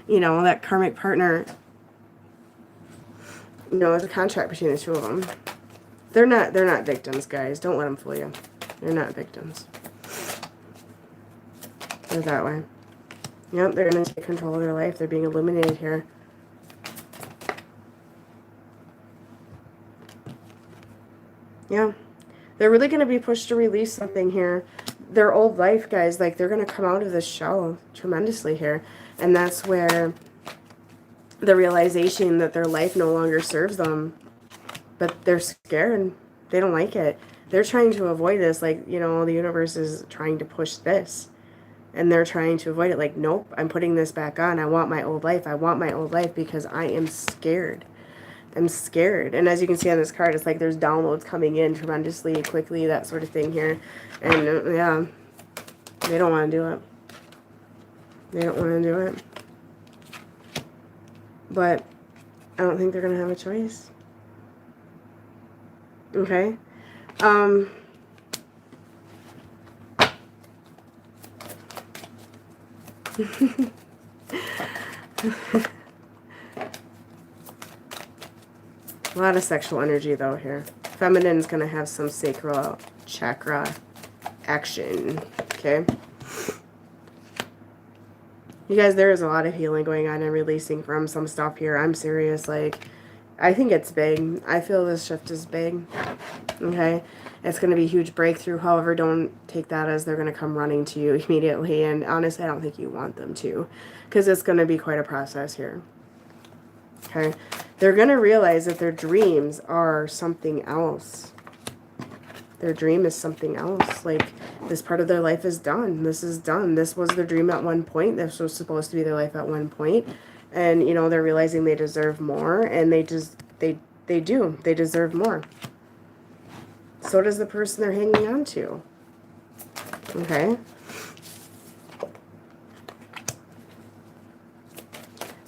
You know, that karmic partner, you know, is a contract between the two of them. They're not victims, guys. Don't let them fool you. They're not victims. They're that way. Yep, they're going to take control of their life. They're being illuminated here. Yeah. They're really going to be pushed to release something here. Their old life, guys, like, they're going to come out of this shell tremendously here. And that's where the realization that their life no longer serves them. But they're scared. They don't like it. They're trying to avoid this. Like, you know, the universe is trying to push this. And they're trying to avoid it. Like, nope, I'm putting this back on. I want my old life. I want my old life because I am scared. I'm scared. And as you can see on this card, it's like there's downloads coming in tremendously quickly, that sort of thing here. And, yeah, they don't want to do it. They don't want to do it. But I don't think they're going to have a choice. Okay? A lot of sexual energy though here. Feminine's gonna have some sacral chakra action. Okay. You guys, there is a lot of healing going on and releasing from some stuff here. I'm serious. Like, I think it's big. I feel this shift is big. Okay. It's going to be a huge breakthrough. However, don't take that as they're going to come running to you immediately. And honestly, I don't think you want them to. Because it's going to be quite a process here. Okay. They're going to realize that their dreams are something else. Their dream is something else. Like, this part of their life is done. This is done. This was their dream at one point. This was supposed to be their life at one point. And, you know, they're realizing they deserve more. And they just, they do. They deserve more. So does the person they're hanging on to. Okay?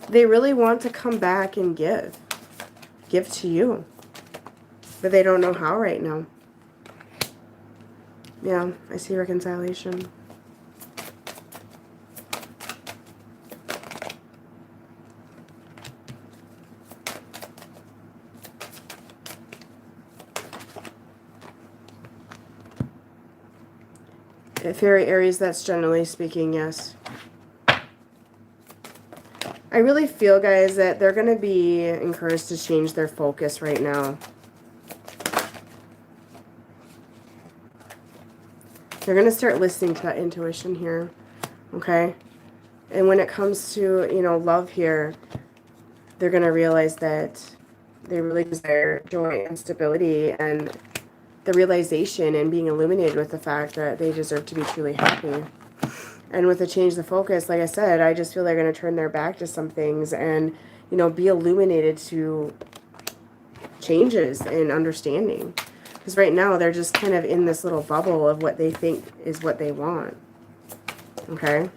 They really want to come back and give. Give to you. But they don't know how right now. Yeah, I see reconciliation. Fairy Aries, that's generally speaking, yes. I really feel, guys, that they're going to be encouraged to change their focus right now. They're going to start listening to that intuition here, okay? And when it comes to, you know, love here, they're going to realize that they really desire joy and stability and the realization and being illuminated with the fact that they deserve to be truly happy. And with the change the focus, like I said, I just feel they're going to turn their back to some things and, you know, be illuminated to changes and understanding. Because right now they're just kind of in this little bubble of what they think is what they want. Okay?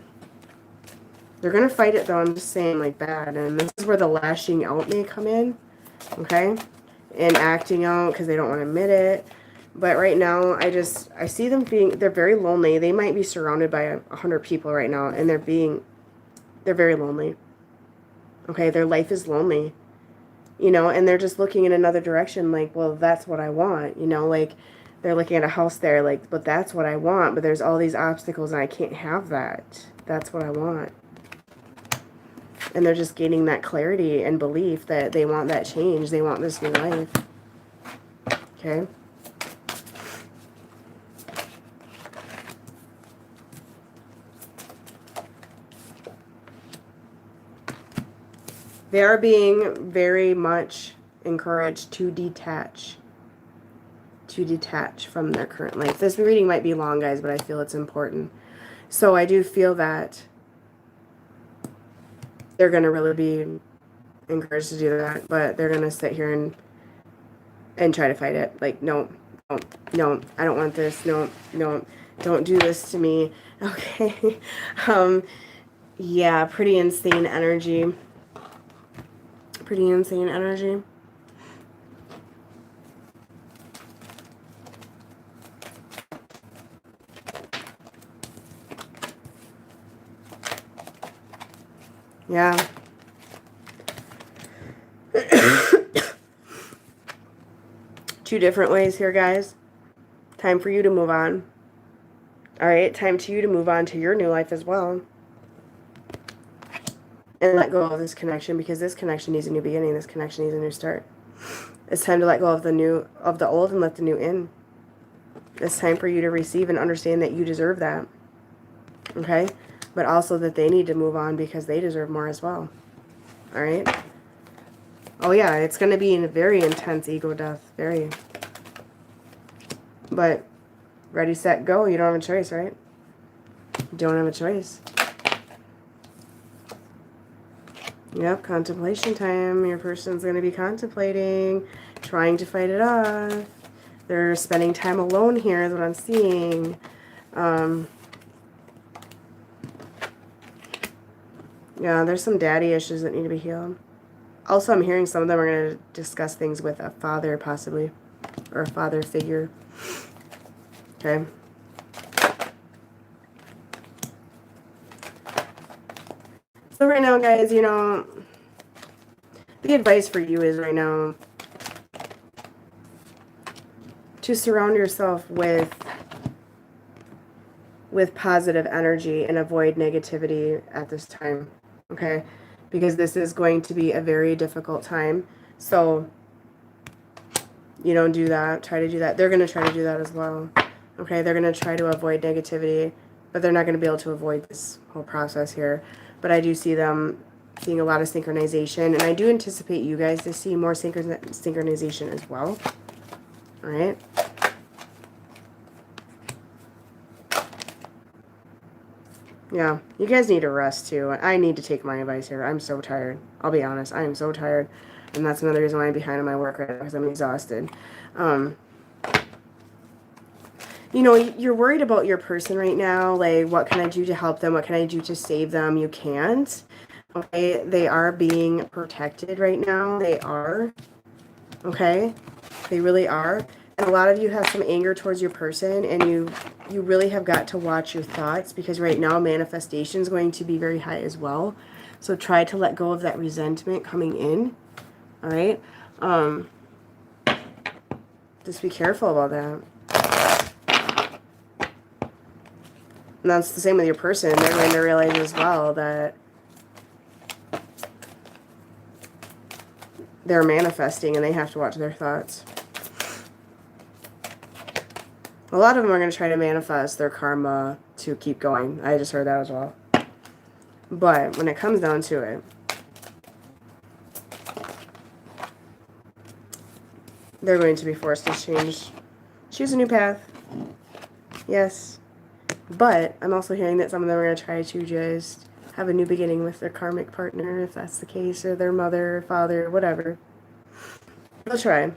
They're going to fight it though, I'm just saying like that. And this is where the lashing out may come in. Okay? And acting out because they don't want to admit it. But right now, I see them they're very lonely. They might be surrounded by 100 people right now, and they're very lonely. Okay, their life is lonely. You know, and they're just looking in another direction like, well, that's what I want. You know, like, they're looking at a house there like, but that's what I want. But there's all these obstacles, and I can't have that. That's what I want. And they're just gaining that clarity and belief that they want that change. They want this new life. Okay? They are being very much encouraged to detach from their current life. This reading might be long, guys, but I feel it's important. So I do feel that they're going to really be encouraged to do that, but they're going to sit here and try to fight it. Like, no, no, I don't want this. No, no, don't do this to me. Okay. Yeah, pretty insane energy. Pretty insane energy. Yeah. Two different ways here, guys. Time for you to move on. All right, time to you to move on to your new life as well. And let go of this connection, because this connection needs a new beginning. This connection needs a new start. It's time to let go of the old and let the new in. It's time for you to receive and understand that you deserve that. Okay? But also that they need to move on because they deserve more as well. All right? Oh yeah, it's going to be a very intense ego death. Very. But ready, set, go. You don't have a choice, right? You don't have a choice. Yep, contemplation time. Your person's going to be contemplating, trying to fight it off. They're spending time alone here is what I'm seeing. Yeah, there's some daddy issues that need to be healed. Also, I'm hearing some of them are going to discuss things with a father, possibly, or a father figure. Okay. So right now, guys, you know, the advice for you is right now to surround yourself with positive energy and avoid negativity at this time, okay? Because this is going to be a very difficult time. So, you don't do that. Try to do that. They're going to try to do that as well, okay? They're going to try to avoid negativity, but they're not going to be able to avoid this whole process here. But I do see them seeing a lot of synchronization, and I do anticipate you guys to see more synchronization as well. All right? Yeah, you guys need to rest too. I need to take my advice here. I'm so tired. I'll be honest. I am so tired. And that's another reason why I'm behind on my work right now, because I'm exhausted. You know, you're worried about your person right now. Like, what can I do to help them? What can I do to save them? You can't. Okay? They are being protected right now. They are. Okay? They really are. And a lot of you have some anger towards your person, and you really have got to watch your thoughts, because right now manifestation is going to be very high as well. So try to let go of that resentment coming in. All right? Just be careful about that. And that's the same with your person. They're going to realize as well that they're manifesting and they have to watch their thoughts. A lot of them are going to try to manifest their karma to keep going. I just heard that as well. But when it comes down to it, they're going to be forced to choose a new path. Yes. But I'm also hearing that some of them are going to try to just have a new beginning with their karmic partner, if that's the case, or their mother, father, whatever. They'll try.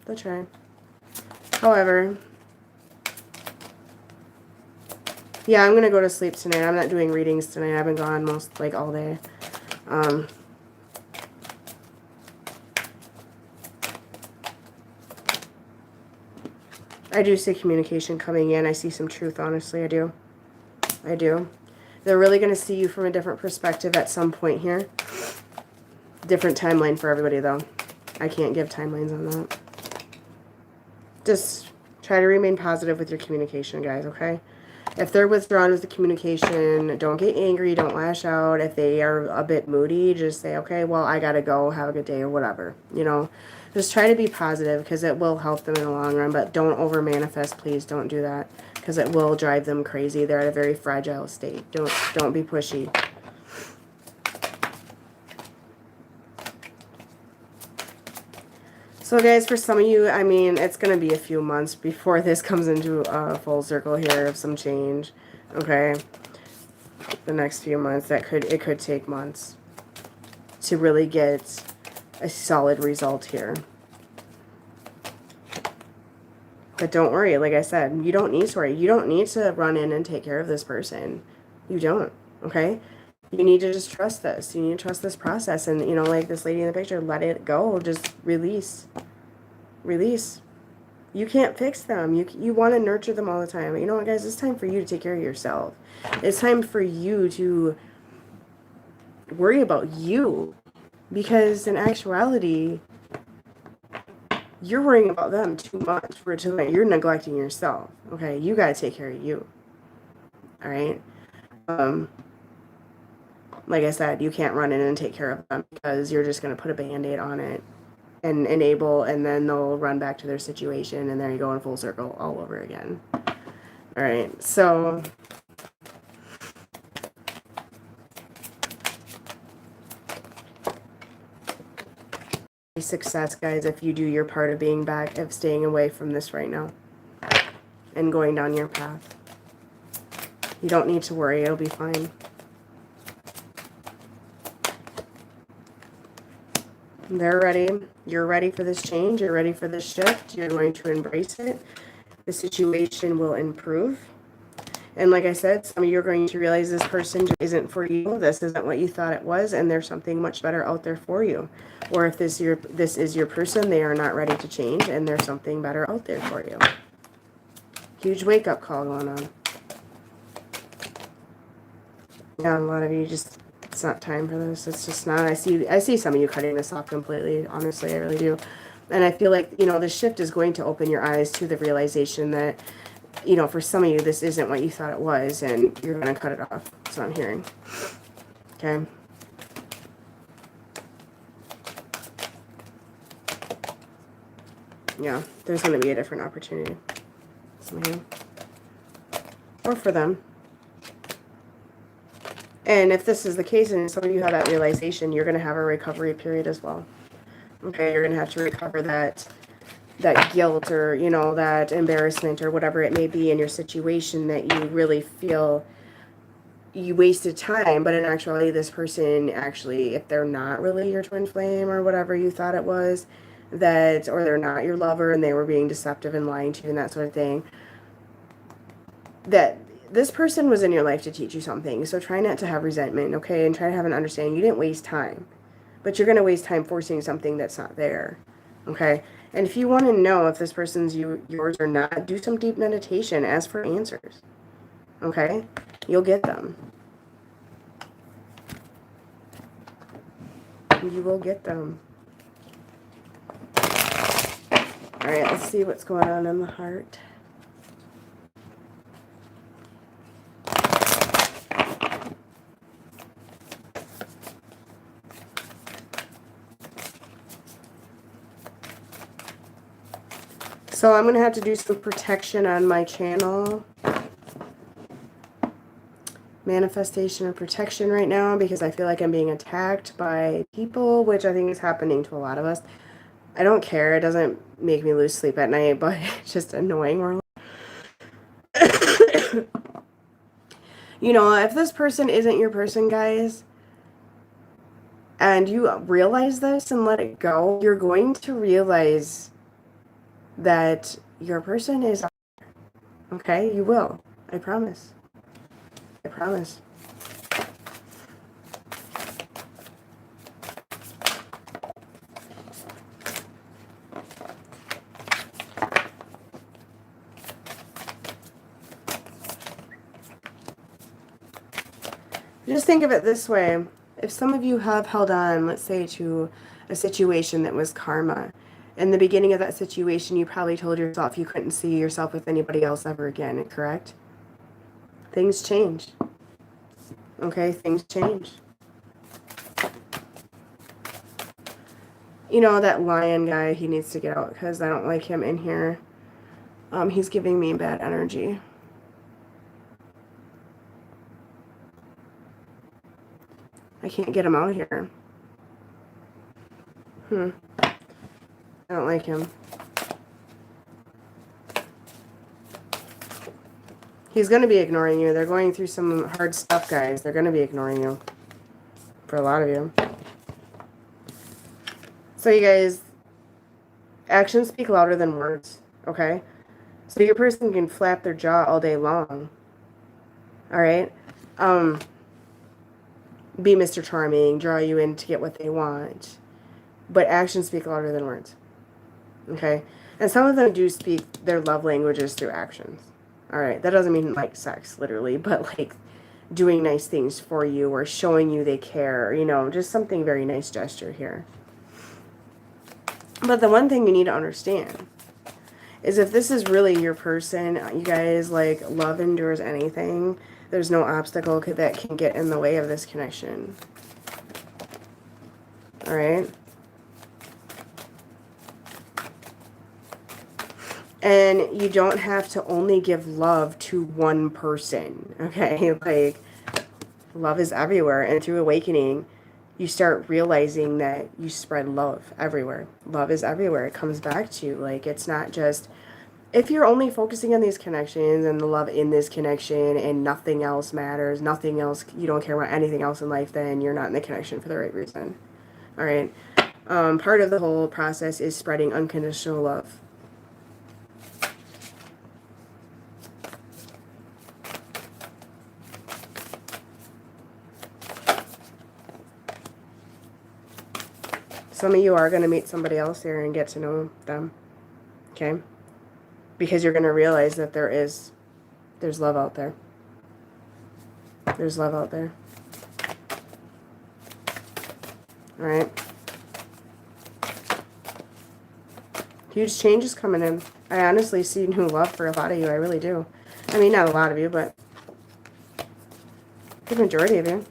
They'll try. However, yeah, I'm going to go to sleep tonight. I'm not doing readings tonight. I've been gone most, like, all day. I do see communication coming in. I see some truth, honestly. I do. I do. They're really going to see you from a different perspective at some point here. Different timeline for everybody, though. I can't give timelines on that. Just try to remain positive with your communication, guys, okay? If they're withdrawn with the communication, don't get angry. Don't lash out. If they are a bit moody, just say, okay, well, I got to go. Have a good day or whatever. You know, just try to be positive because it will help them in the long run. But don't over-manifest. Please don't do that because it will drive them crazy. They're at a very fragile state. Don't be pushy. So guys, for some of you, I mean, it's going to be a few months before this comes into a full circle here of some change, okay? The next few months, it could take months to really get a solid result here. But don't worry, like I said, you don't need to worry. You don't need to run in and take care of this person. You don't, okay? You need to just trust this. You need to trust this process. And, you know, like this lady in the picture, let it go. Just release. Release. You can't fix them. You want to nurture them all the time. You know what, guys? It's time for you to take care of yourself. It's time for you to worry about you. Because in actuality, you're worrying about them too much for it to, like, you're neglecting yourself. Okay? You got to take care of you. All right? Like I said, you can't run in and take care of them because you're just going to put a Band-Aid on it and enable, and then they'll run back to their situation, and there you go in full circle all over again. All right, so success, guys, if you do your part of being back, of staying away from this right now and going down your path. You don't need to worry. It'll be fine. They're ready. You're ready for this change. You're ready for this shift. You're going to embrace it. The situation will improve. And like I said, some of you are going to realize this person isn't for you. This isn't what you thought it was, and there's something much better out there for you. Or if this is your person, they are not ready to change, and there's something better out there for you. Huge wake-up call going on. Yeah, a lot of you just, it's not time for this. It's just not. I see some of you cutting this off completely. Honestly, I really do. And I feel like, you know, this shift is going to open your eyes to the realization that, you know, for some of you, this isn't what you thought it was, and you're going to cut it off. That's what I'm hearing. Okay. Yeah, there's going to be a different opportunity. Somehow. Or for them. And if this is the case, and some of you have that realization, you're going to have a recovery period as well. Okay, you're going to have to recover that guilt, or, you know, that embarrassment, or whatever it may be in your situation that you really feel you wasted time. But in actuality, this person actually, if they're not really your twin flame or whatever you thought it was, that, or they're not your lover and they were being deceptive and lying to you and that sort of thing, that this person was in your life to teach you something. So try not to have resentment, okay? And try to have an understanding. You didn't waste time, but you're going to waste time forcing something that's not there, okay? And if you want to know if this person's yours or not, do some deep meditation. Ask for answers, okay? You'll get them. You will get them. All right, let's see what's going on in the heart. So I'm going to have to do some protection on my channel. Manifestation of protection right now, because I feel like I'm being attacked by people, which I think is happening to a lot of us. I don't care. It doesn't make me lose sleep at night, but it's just annoying. You know, if this person isn't your person, guys, and you realize this and let it go, you're going to realize that your person is, okay? You will. I promise. I promise. Just think of it this way. If some of you have held on, let's say, to a situation that was karma, in the beginning of that situation, you probably told yourself you couldn't see yourself with anybody else ever again, correct? Things change. Okay, things change. You know, that lion guy, he needs to get out because I don't like him in here. He's giving me bad energy. I can't get him out here. I don't like him. He's going to be ignoring you. They're going through some hard stuff, guys. They're going to be ignoring you. For a lot of you. So you guys, actions speak louder than words, okay? So your person can flap their jaw all day long. Alright? Be Mr. Charming, draw you in to get what they want. But actions speak louder than words. Okay? And some of them do speak their love languages through actions. Alright? That doesn't mean like sex, literally, but like doing nice things for you or showing you they care. You know, just something very nice gesture here. But the one thing you need to understand is if this is really your person, you guys, like, love endures anything. There's no obstacle that can get in the way of this connection. Alright? And you don't have to only give love to one person. Okay? Like, love is everywhere. And through awakening, you start realizing that you spread love everywhere. Love is everywhere. It comes back to you. Like, it's not just... If you're only focusing on these connections and the love in this connection and nothing else matters, nothing else, you don't care about anything else in life, then you're not in the connection for the right reason. All right? Part of the whole process is spreading unconditional love. Some of you are going to meet somebody else here and get to know them. Okay? Because you're going to realize that there's love out there. There's love out there. Alright? Huge changes coming in. I honestly see new love for a lot of you. I really do. I mean, not a lot of you, but the majority of you.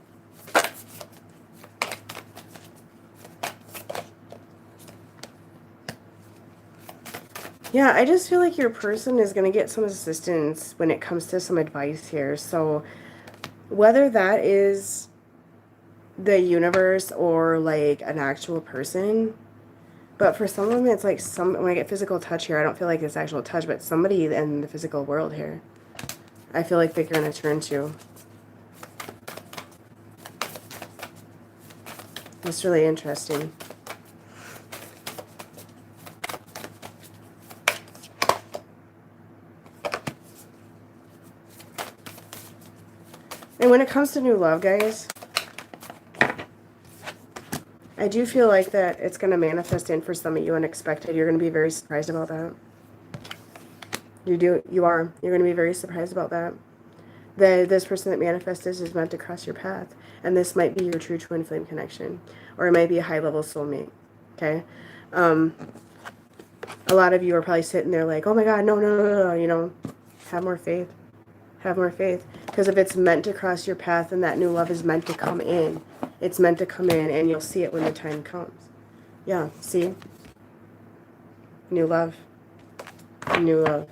Yeah, I just feel like your person is going to get some assistance when it comes to some advice here. So whether that is the universe or like an actual person, but for some of them it's like when I get physical touch here, I don't feel like it's actual touch, but somebody in the physical world here, I feel like they're going to turn to. It's really interesting. And when it comes to new love, guys, I do feel like that it's going to manifest in for some of you unexpected. You're going to be very surprised about that. You are. You're going to be very surprised about that. This person that manifested is meant to cross your path. And this might be your true twin flame connection. Or it might be a high-level soulmate. Okay? A lot of you are probably sitting there like, oh my God, no, no, no, no, no. You know, have more faith. Have more faith. Because if it's meant to cross your path and that new love is meant to come in, it's meant to come in and you'll see it when the time comes. Yeah, see? New love. New love.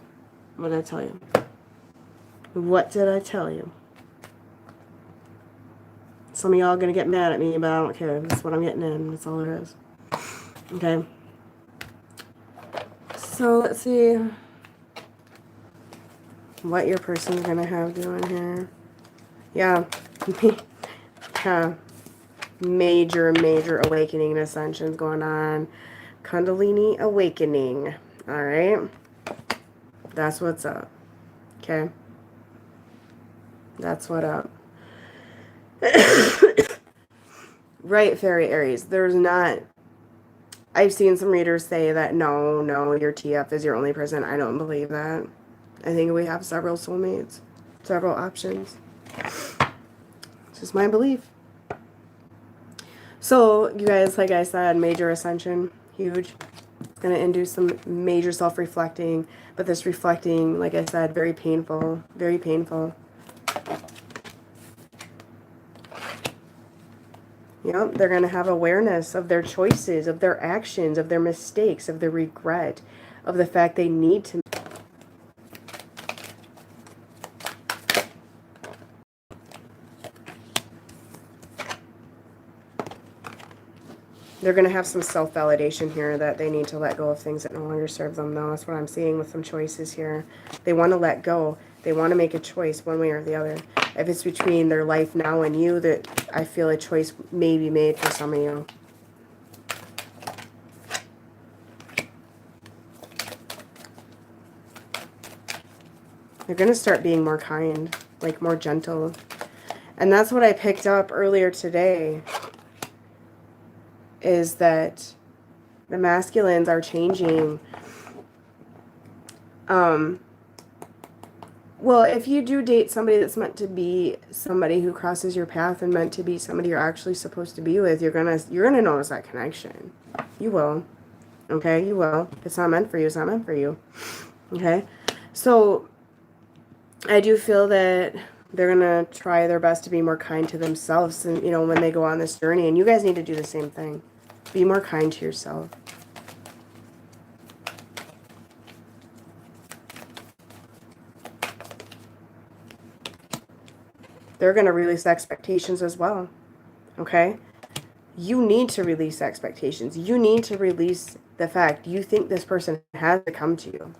What did I tell you? What did I tell you? Some of y'all are going to get mad at me, but I don't care. That's what I'm getting in. That's all there is. Okay. So, let's see what your person's going to have doing here. Yeah. Yeah. Major awakening and ascensions going on. Kundalini awakening. All right? That's what's up. Okay? That's what up. Right, Fairy Aries. There's not... I've seen some readers say that, no, your TF is your only person. I don't believe that. I think we have several soulmates. Several options. It's just my belief. So, you guys, like I said, major ascension. Huge. It's going to induce some major self-reflecting. But this reflecting, like I said, very painful. Very painful. Yep, they're going to have awareness of their choices, of their actions, of their mistakes, of their regret, of the fact they need to. They're going to have some self-validation here that they need to let go of things that no longer serve them, though. That's what I'm seeing with some choices here. They want to let go. They want to make a choice one way or the other. If it's between their life now and you, that I feel a choice may be made for some of you. They're going to start being more kind, like more gentle. And that's what I picked up earlier today, is that the masculines are changing. Well, if you do date somebody that's meant to be somebody who crosses your path and meant to be somebody you're actually supposed to be with, you're gonna notice that connection. You will. Okay, you will. If it's not meant for you, it's not meant for you. Okay? So I do feel that they're gonna try their best to be more kind to themselves, and when they go on this journey, and you guys need to do the same thing. Be more kind to yourself. They're going to release expectations as well. Okay? You need to release expectations. You need to release the fact you think this person has to come to you.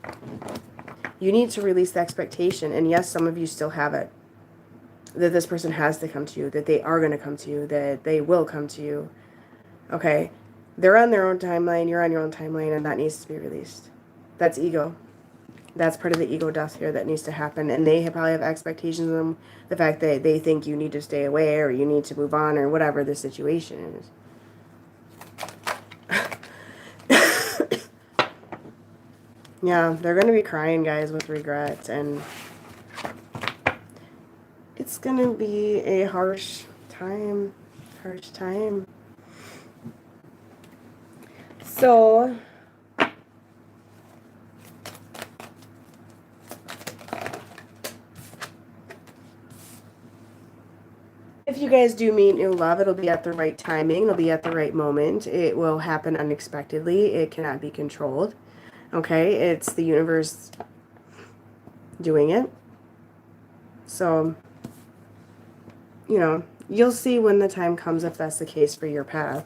You need to release the expectation. And yes, some of you still have it. That this person has to come to you. That they are going to come to you. That they will come to you. Okay? They're on their own timeline. You're on your own timeline. And that needs to be released. That's ego. That's part of the ego death here that needs to happen. And they probably have expectations of them. The fact that they think you need to stay away or you need to move on or whatever the situation is. Yeah, they're going to be crying, guys, with regret. And it's going to be a harsh time. Harsh time. So... if you guys do meet new love, it'll be at the right timing. It'll be at the right moment. It will happen unexpectedly. It cannot be controlled. Okay? It's the universe doing it. So, you'll see when the time comes if that's the case for your path.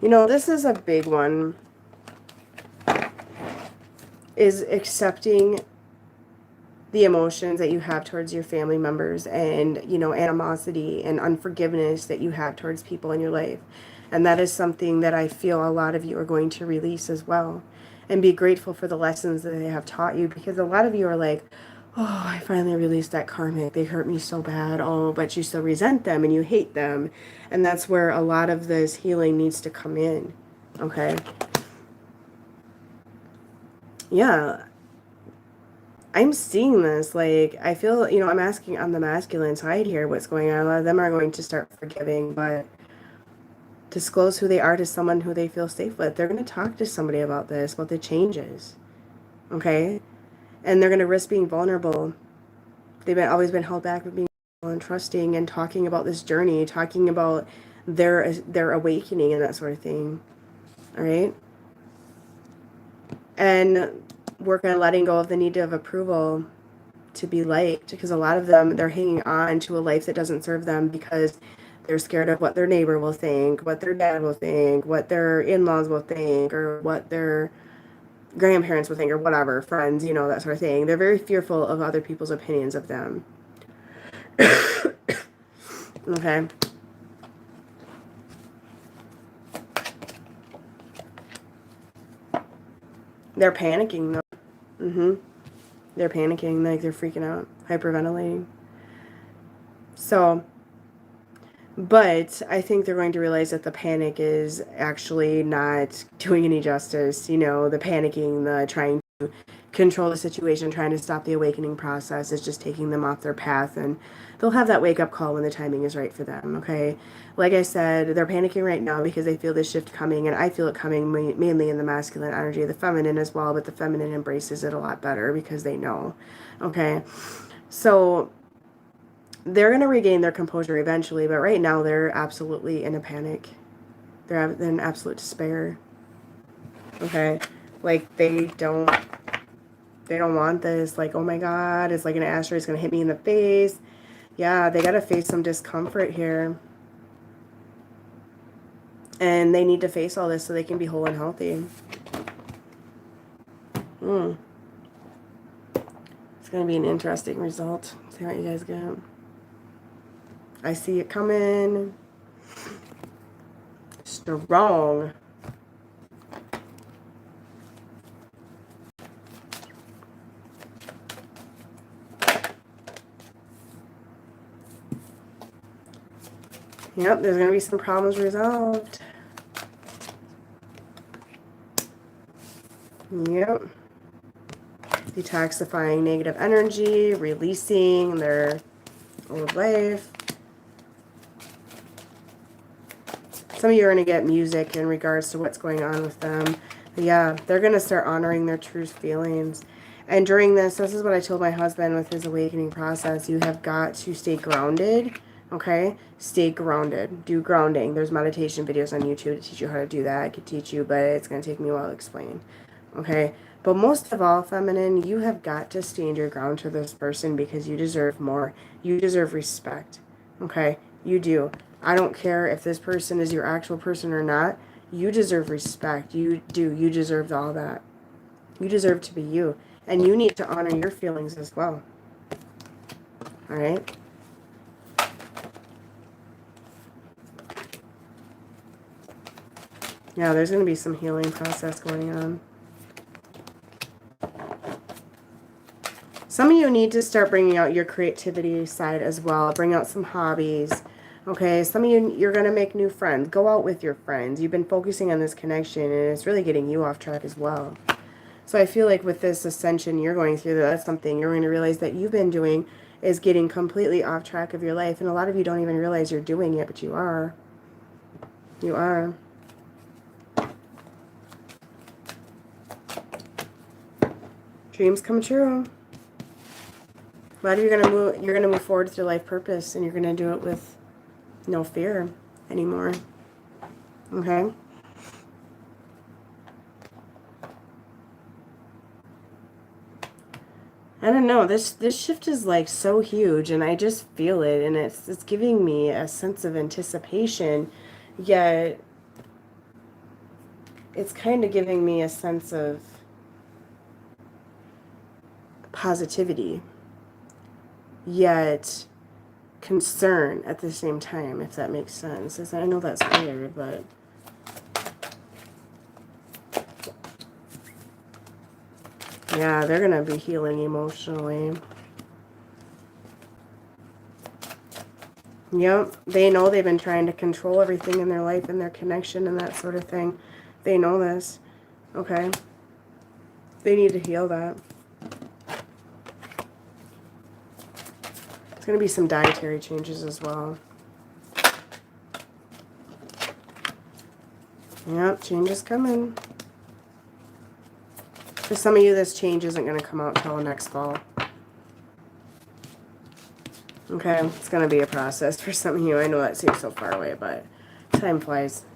This is a big one. Is accepting the emotions that you have towards your family members and, animosity and unforgiveness that you have towards people in your life. And that is something that I feel a lot of you are going to release as well. And be grateful for the lessons that they have taught you, because a lot of you are like, oh, I finally released that karmic. They hurt me so bad. Oh, but you still resent them and you hate them. And that's where a lot of this healing needs to come in. Okay? Yeah, I'm seeing this, like, I feel, I'm asking on the masculine side here what's going on. A lot of them are going to start forgiving, but disclose who they are to someone who they feel safe with. They're going to talk to somebody about this, about the changes, okay? And they're going to risk being vulnerable. They've always been held back from being vulnerable and trusting and talking about this journey, talking about their awakening and that sort of thing, all right? And work on letting go of the need of approval to be liked, because a lot of them, they're hanging on to a life that doesn't serve them because they're scared of what their neighbor will think, what their dad will think, what their in-laws will think, or what their grandparents will think, or whatever, friends, that sort of thing. They're very fearful of other people's opinions of them. Okay. They're panicking, though. They're panicking, like they're freaking out, hyperventilating. So, but I think they're going to realize that the panic is actually not doing any justice. You know, the panicking, the trying to control the situation, trying to stop the awakening process is just taking them off their path, and they'll have that wake-up call when the timing is right for them, okay? Like I said, they're panicking right now because they feel this shift coming, and I feel it coming mainly in the masculine energy, the feminine as well, but the feminine embraces it a lot better because they know, okay? So they're going to regain their composure eventually, but right now they're absolutely in a panic. They're in absolute despair, okay? Like, they don't want this. Like, oh my God, it's like an asteroid's going to hit me in the face. Yeah, they got to face some discomfort here. And they need to face all this so they can be whole and healthy. It's going to be an interesting result. See what you guys get. I see it coming. Strong. Yep, there's going to be some problems resolved. Yep. Detoxifying negative energy, releasing their old life. Some of you are going to get music in regards to what's going on with them. But yeah, they're going to start honoring their true feelings. And during this is what I told my husband with his awakening process. You have got to stay grounded. Okay? Stay grounded. Do grounding. There's meditation videos on YouTube to teach you how to do that. I could teach you, but it's going to take me a while to explain. Okay? But most of all, feminine, you have got to stand your ground to this person because you deserve more. You deserve respect. Okay? You do. I don't care if this person is your actual person or not. You deserve respect. You do. You deserve all that. You deserve to be you. And you need to honor your feelings as well. All right? Yeah, there's going to be some healing process going on. Some of you need to start bringing out your creativity side as well. Bring out some hobbies. Okay, some of you, you're going to make new friends. Go out with your friends. You've been focusing on this connection, and it's really getting you off track as well. So I feel like with this ascension you're going through, that's something you're going to realize that you've been doing is getting completely off track of your life. And a lot of you don't even realize you're doing it, but you are. You are. Dreams come true. A lot of you are going to move forward with your life purpose, and you're going to do it with no fear anymore. Okay? I don't know. This shift is like so huge, and I just feel it, and it's giving me a sense of anticipation, yet it's kind of giving me a sense of positivity, yet concern at the same time, if that makes sense. I know that's weird, but yeah, they're going to be healing emotionally. Yep, they know they've been trying to control everything in their life and their connection and that sort of thing. They know this. Okay? They need to heal that. There's going to be some dietary changes as well. Yep, change is coming. For some of you, this change isn't going to come out until next fall. Okay, it's going to be a process for some of you. I know that seems so far away, but time flies.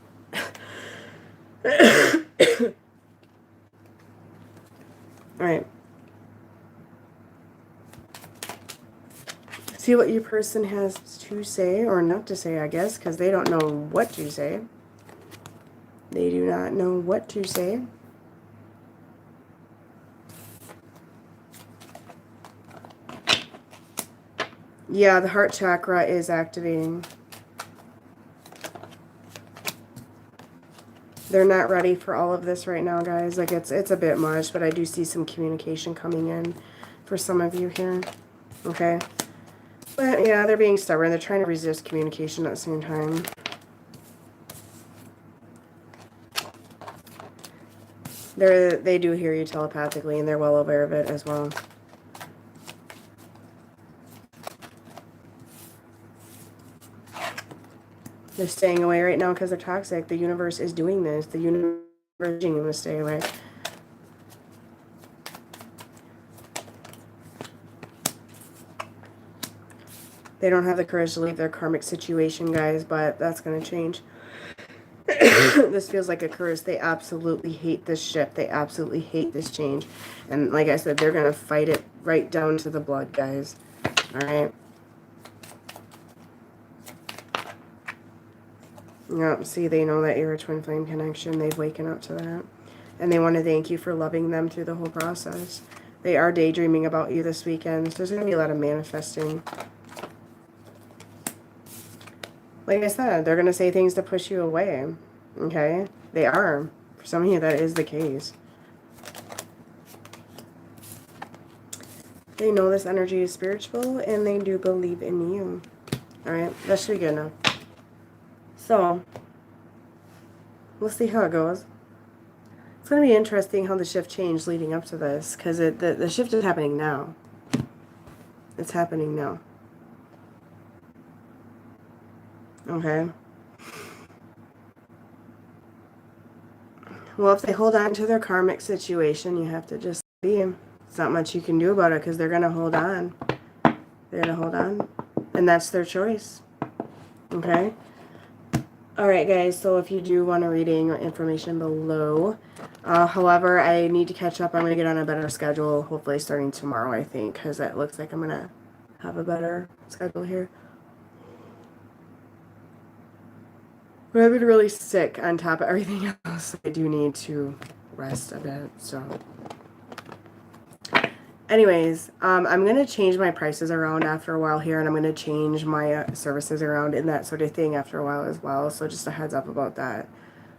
Alright. See what your person has to say, or not to say, I guess, because they don't know what to say. They do not know what to say. Yeah, the heart chakra is activating. They're not ready for all of this right now, guys. Like, it's a bit much, but I do see some communication coming in for some of you here. Okay? But, yeah, they're being stubborn. They're trying to resist communication at the same time. They do hear you telepathically, and they're well aware of it as well. They're staying away right now because they're toxic. The universe is doing this. The universe is urging them to stay away. They don't have the courage to leave their karmic situation, guys, but that's going to change. This feels like a curse. They absolutely hate this shift. They absolutely hate this change. And like I said, they're going to fight it right down to the blood, guys. All right? Yep, see, they know that you're a twin flame connection. They've waken up to that. And they want to thank you for loving them through the whole process. They are daydreaming about you this weekend. So there's going to be a lot of manifesting. Like I said, they're going to say things to push you away. Okay? They are. For some of you, that is the case. They know this energy is spiritual, and they do believe in you. Alright? That should be good enough. So, we'll see how it goes. It's going to be interesting how the shift changed leading up to this, because the shift is happening now. It's happening now. Okay? Well, if they hold on to their karmic situation, you have to just be. It's not much you can do about it, because they're going to hold on. They're going to hold on. And that's their choice. Okay? Alright guys, so if you do want a reading or information below. However, I need to catch up. I'm going to get on a better schedule, hopefully starting tomorrow, I think, because it looks like I'm going to have a better schedule here. But I've been really sick on top of everything else. I do need to rest a bit, so. Anyways, I'm going to change my prices around after a while here, and I'm going to change my services around and that sort of thing after a while as well. So just a heads up about that.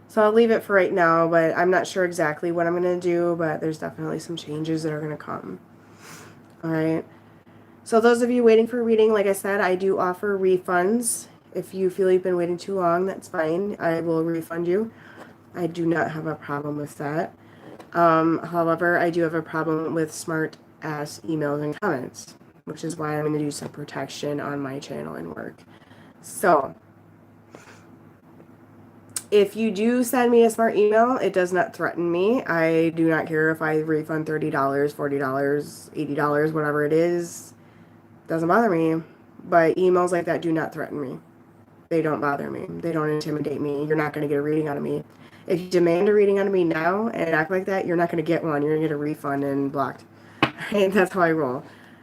So I'll leave it for right now, but I'm not sure exactly what I'm going to do, but there's definitely some changes that are going to come. All right. So those of you waiting for a reading, like I said, I do offer refunds. If you feel you've been waiting too long, that's fine. I will refund you. I do not have a problem with that. However, I do have a problem with smart ass emails and comments, which is why I'm going to do some protection on my channel and work. So, if you do send me a smart email, it does not threaten me. I do not care if I refund $30, $40, $80, whatever it is. Doesn't bother me. But emails like that do not threaten me. They don't bother me. They don't intimidate me. You're not going to get a reading out of me. If you demand a reading out of me now and act like that, you're not going to get one. You're going to get a refund and blocked. Right? That's how I roll.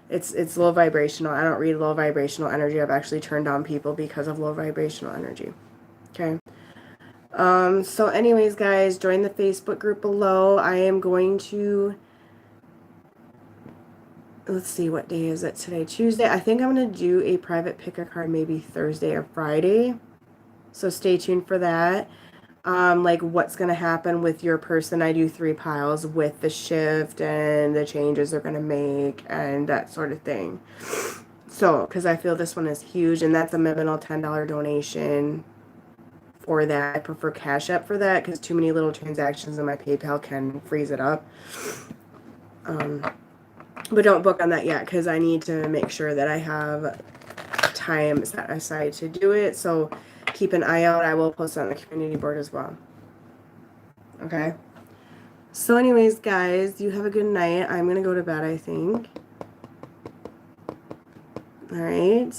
It's low vibrational. I don't read low vibrational energy. I've actually turned down people because of low vibrational energy. Okay. So anyways, guys, join the Facebook group below. I am going to, let's see, what day is it today? Tuesday. I think I'm going to do a private pick a card maybe Thursday or Friday. So stay tuned for that. Like what's going to happen with your person. I do 3 piles with the shift and the changes they're going to make and that sort of thing. So, because I feel this one is huge, and that's a minimal $10 donation for that. I prefer Cash App for that because too many little transactions in my PayPal can freeze it up. But don't book on that yet because I need to make sure that I have time set aside to do it. So keep an eye out. I will post it on the community board as well. Okay. So anyways, guys, you have a good night. I'm going to go to bed, I think. All right.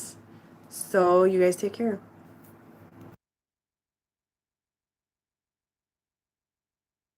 So you guys take care.